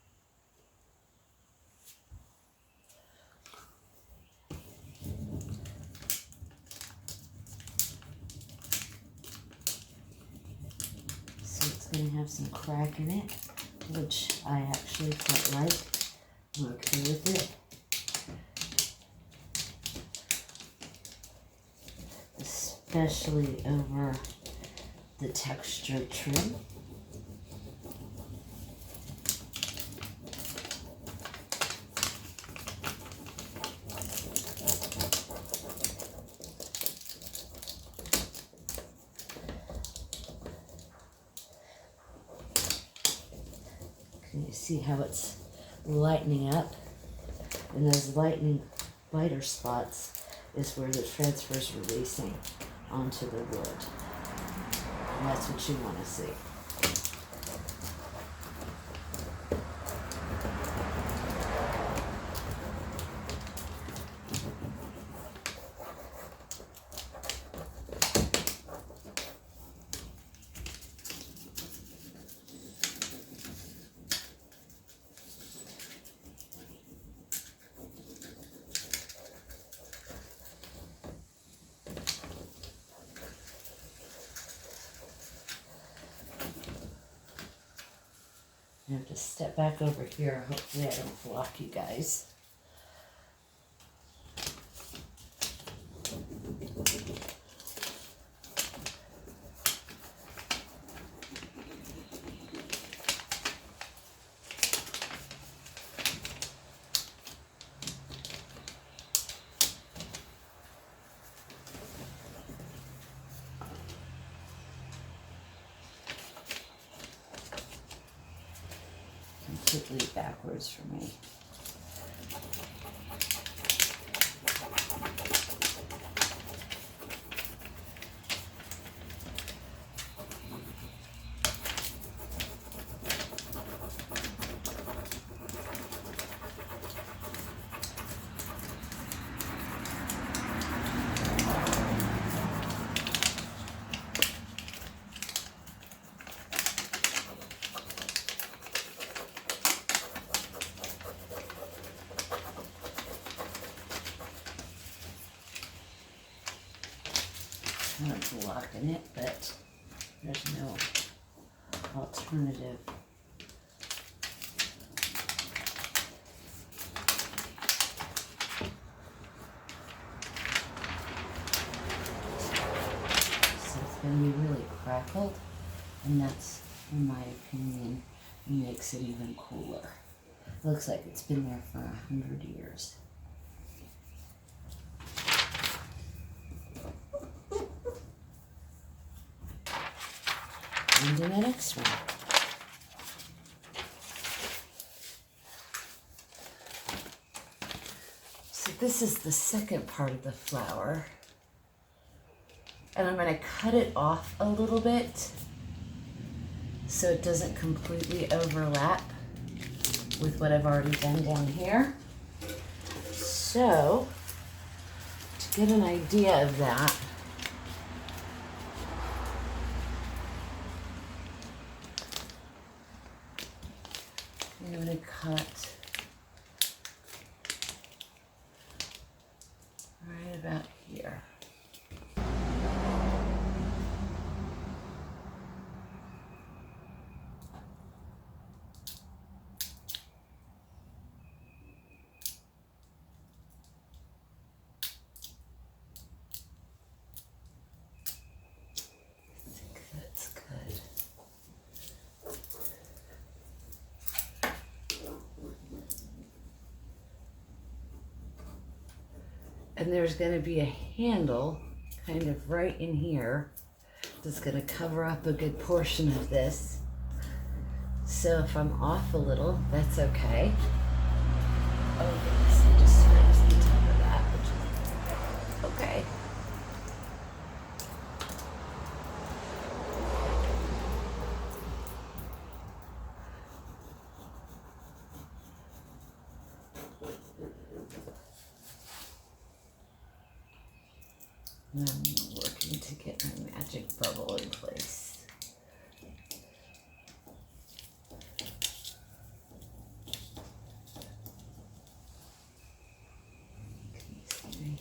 So it's going to have some crack in it, which I actually quite like. I'm okay with it. Especially over the textured trim. Can you see how it's lightening up? And those lighter spots is where the transfer is releasing onto the wood. And that's what you want to see. I have to step back over here. Hopefully I don't block you guys. Completely backwards for me. I'm blocking it, but there's no alternative. So it's going to be really crackled, and that's, in my opinion, makes it even cooler. It looks like it's been there for 100 years. And do the next one. So this is the second part of the flower. And I'm going to cut it off a little bit so it doesn't completely overlap with what I've already done down here. So, to get an idea of that, I'm going to cut right about here. I think that's good. And there's going to be a handle kind of right in here that's going to cover up a good portion of this. So if I'm off a little, that's okay. Oh goodness, I just scratched the top of that, which is okay. And I'm working to get my magic bubble in place. Can you see me?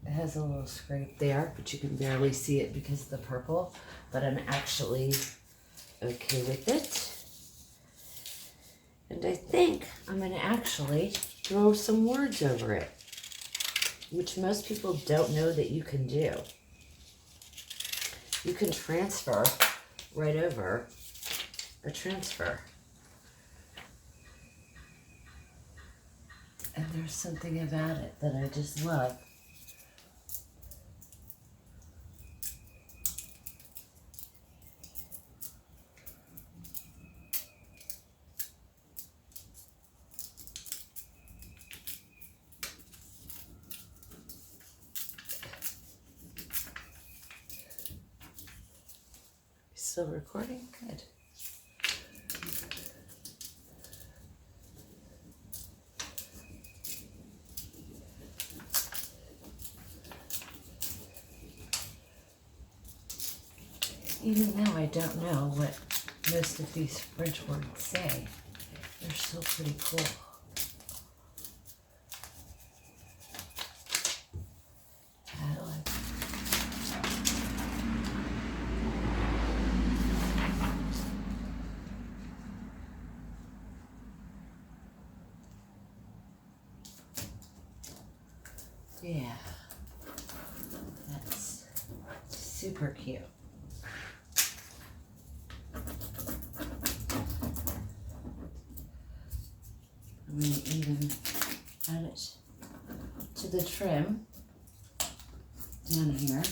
It has a little scrape there, but you can barely see it because of the purple, but I'm actually okay with it. And I think I'm going to actually throw some words over it, which most people don't know that you can do. You can transfer right over a transfer. And there's something about it that I just love. Still recording? Good. Even though I don't know what most of these French words say, they're still pretty cool. Yeah, that's super cute. I'm going to even add it to the trim down here.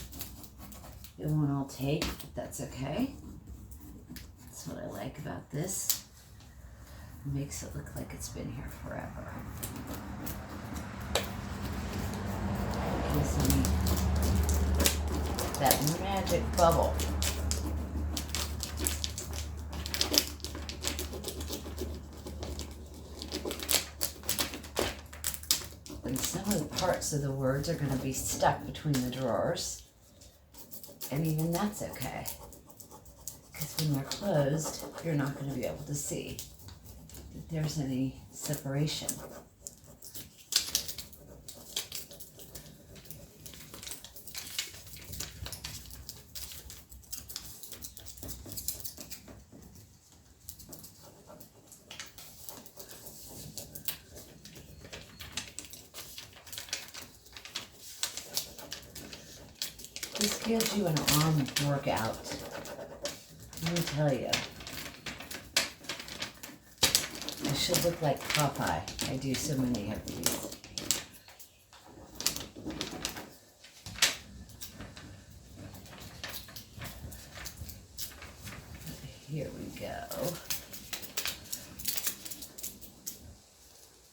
It won't all take, but that's okay. That's what I like about this. It makes it look like it's been here forever. Gives me that magic bubble. And some of the parts of the words are going to be stuck between the drawers. And even that's okay. Because when they're closed, you're not going to be able to see that there's any separation. This gives you an arm workout. Let me tell you. I should look like Popeye. I do so many of these. Here we go.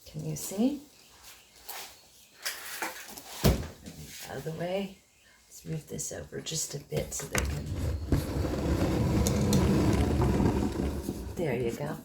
Can you see? Out of the way. Let's move this over just a bit so they can. There you go.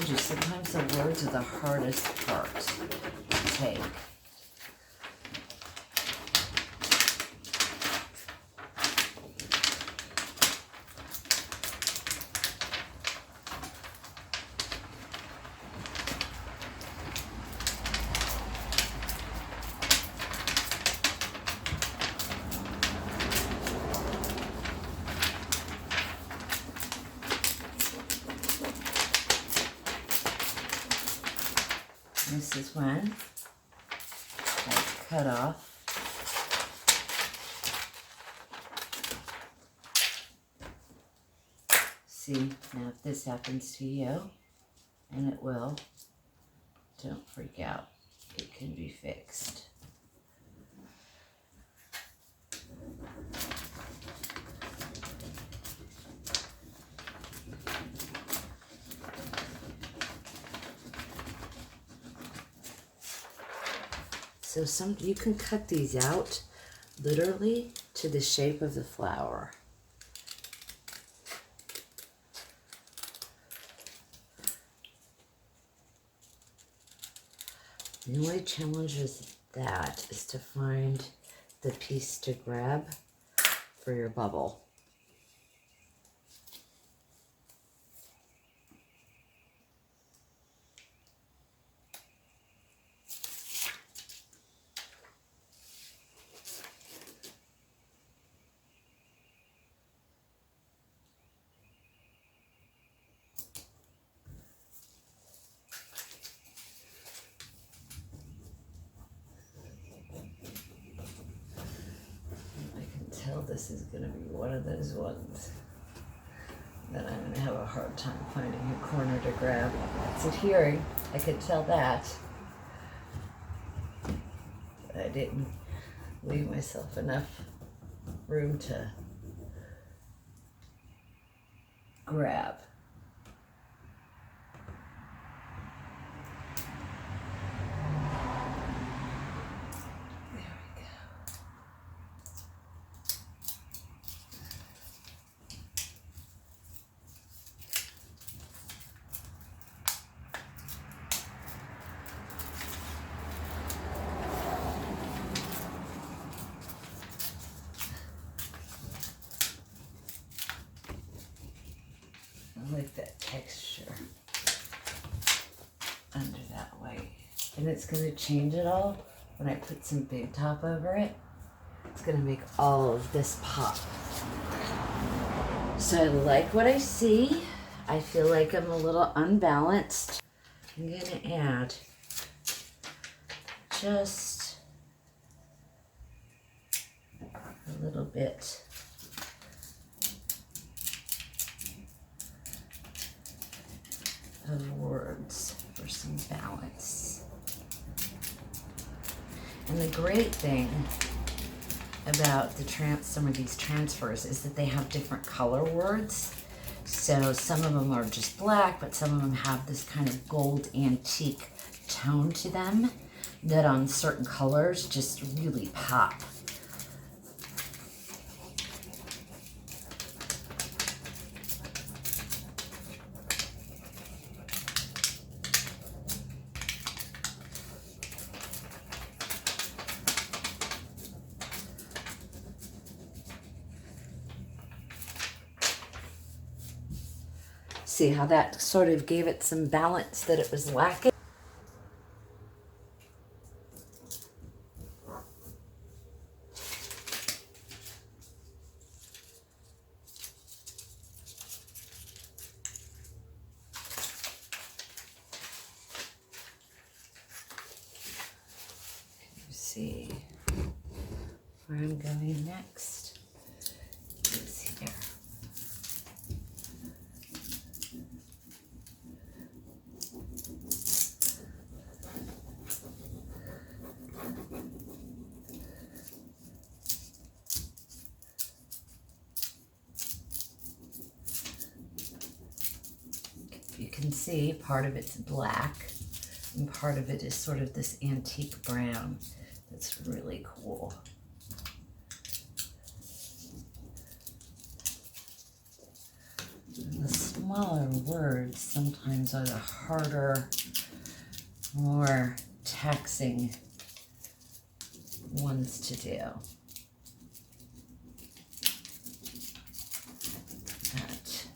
told you, sometimes the words are the hardest part to take. This is when I cut off see, now if this happens to you, and it will, don't freak out, it can be fixed. So you can cut these out literally to the shape of the flower. The only challenge with that is to find the piece to grab for your bubble. This is going to be one of those ones that I'm going to have a hard time finding a corner to grab. It's adhering, I could tell that. I didn't leave myself enough room to grab. I like that texture under that white. And it's going to change it all when I put some big top over it. It's going to make all of this pop. So I like what I see. I feel like I'm a little unbalanced. I'm going to add just a little bit of words for some balance. And the great thing about some of these transfers is that they have different color words. So some of them are just black, but some of them have this kind of gold antique tone to them that on certain colors just really pop. See how that sort of gave it some balance that it was lacking? You see where I'm going next? It's here. You can see part of it's black and part of it is sort of this antique brown. That's really cool. And the smaller words sometimes are the harder, more taxing ones to do. But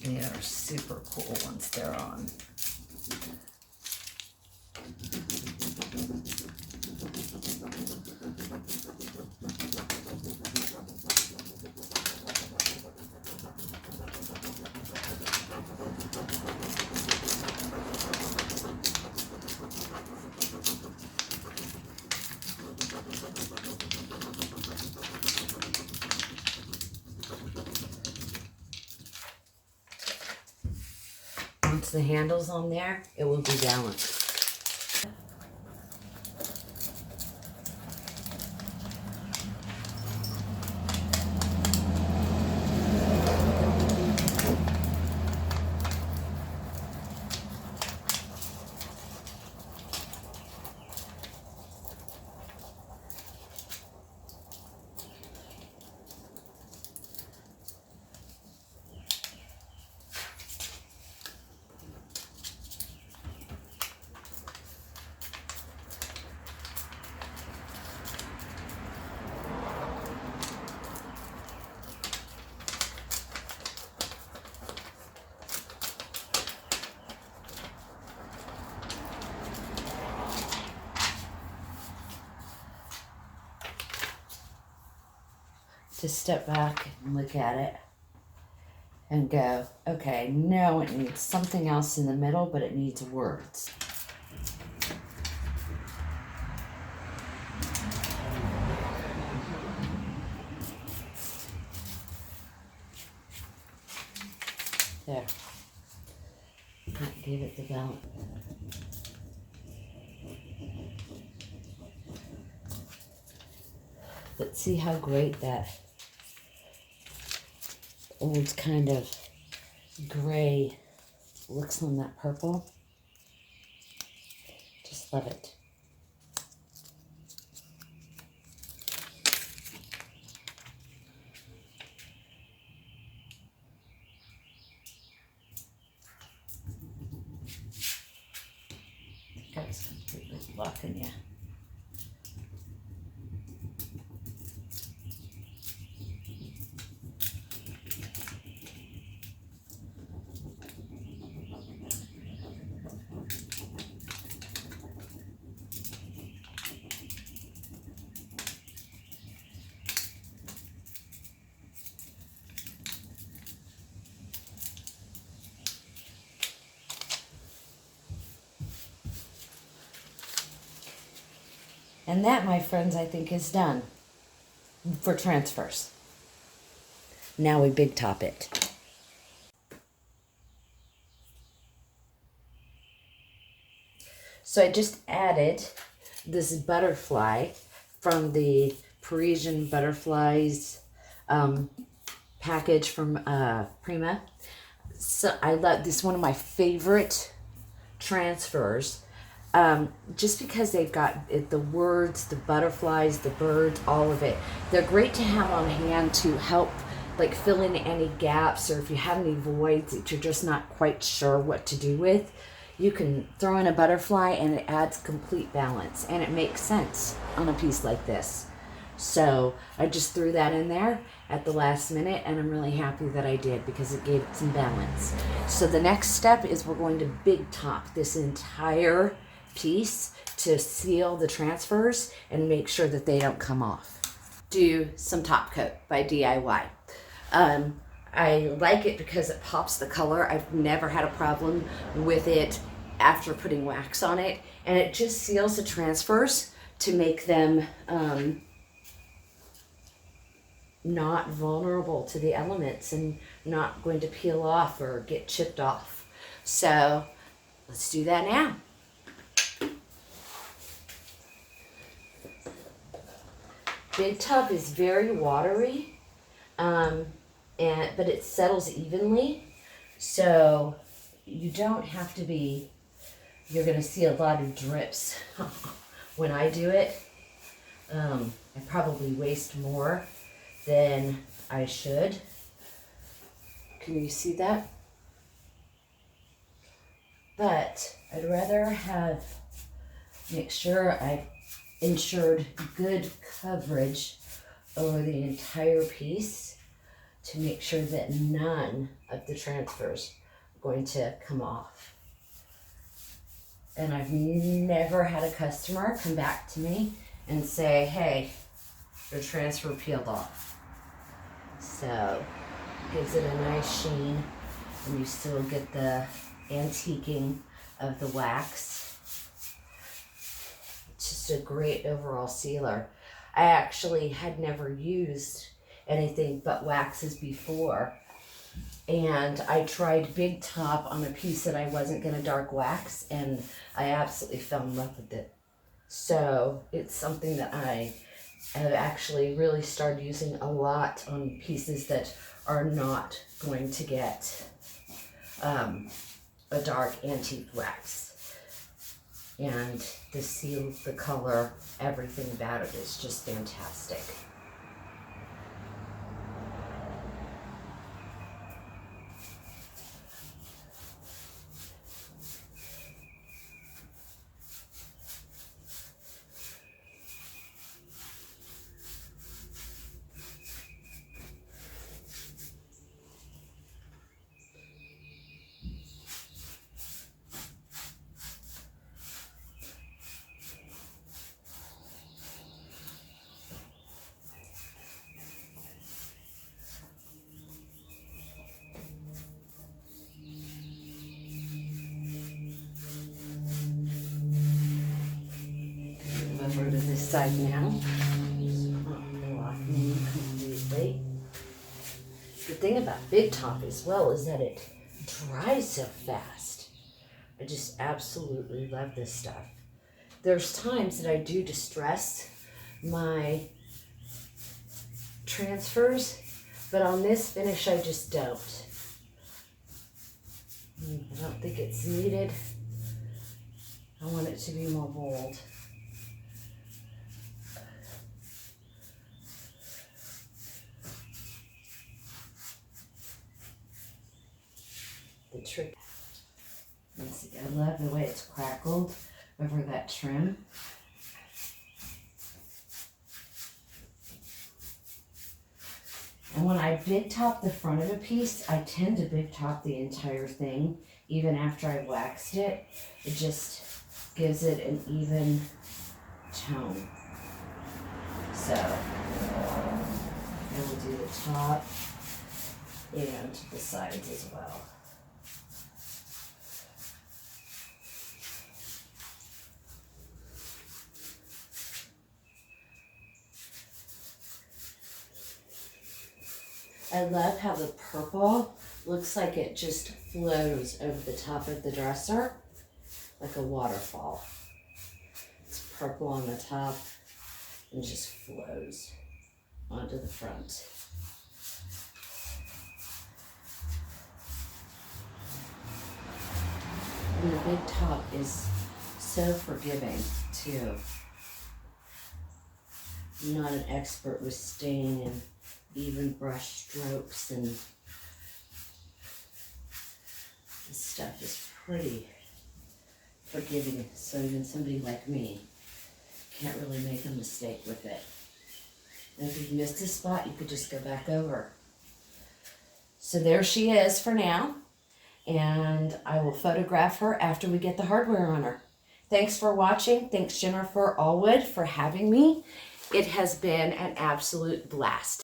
they are super cool once they're on. Once the handle's on there, it will be balanced. Just step back and look at it and go, okay, no, it needs something else in the middle, but it needs words. There. That gave it the balance. But see how great that old kind of gray looks on that purple. Just love it. I was completely blocking you. And that, my friends, I think is done for transfers. Now we big top it. So I just added this butterfly from the Parisian Butterflies package from Prima. So I love this, one of my favorite transfers. Just because they've got the words, the butterflies, the birds, all of it. They're great to have on hand to help like fill in any gaps, or if you have any voids that you're just not quite sure what to do with. You can throw in a butterfly and it adds complete balance, and it makes sense on a piece like this. So I just threw that in there at the last minute, and I'm really happy that I did because it gave it some balance. So the next step is we're going to big top this entire piece to seal the transfers and make sure that they don't come off. Do some top coat by DIY. I like it because it pops the color. I've never had a problem with it after putting wax on it, and it just seals the transfers to make them not vulnerable to the elements and not going to peel off or get chipped off. So let's do that now. Big tub is very watery, but it settles evenly, so you don't have to be, you're going to see a lot of drips when I do it. I probably waste more than I should. Can you see that? but I'd rather make sure I ensured good coverage over the entire piece to make sure that none of the transfers are going to come off. And I've never had a customer come back to me and say, hey, your transfer peeled off. So it gives it a nice sheen, and you still get the antiquing of the wax. It's just a great overall sealer. I actually had never used anything but waxes before, and I tried Big Top on a piece that I wasn't going to dark wax, and I absolutely fell in love with it. So it's something that I have actually really started using a lot on pieces that are not going to get a dark antique wax. And the seal, the color, everything about it is just fantastic. Over to this side now. Blocking completely. The thing about Big Top as well is that it dries so fast. I just absolutely love this stuff. There's times that I do distress my transfers, but on this finish I just don't. I don't think it's needed. I want it to be more bold. The trick, I love the way it's crackled over that trim. And when I Big Top the front of a piece, I tend to Big Top the entire thing, even after I've waxed it. It just gives it an even tone. So I will do the top and the sides as well. I love how the purple looks like it just flows over the top of the dresser like a waterfall. It's purple on the top and just flows onto the front. And the Big Top is so forgiving too. I'm not an expert with stain and even brush strokes, and this stuff is pretty forgiving, so even somebody like me can't really make a mistake with it. And if you missed a spot, you could just go back over. So there she is for now, and I will photograph her after we get the hardware on her. Thanks for watching. Thanks, JenniferAlwood, for having me. It has been an absolute blast.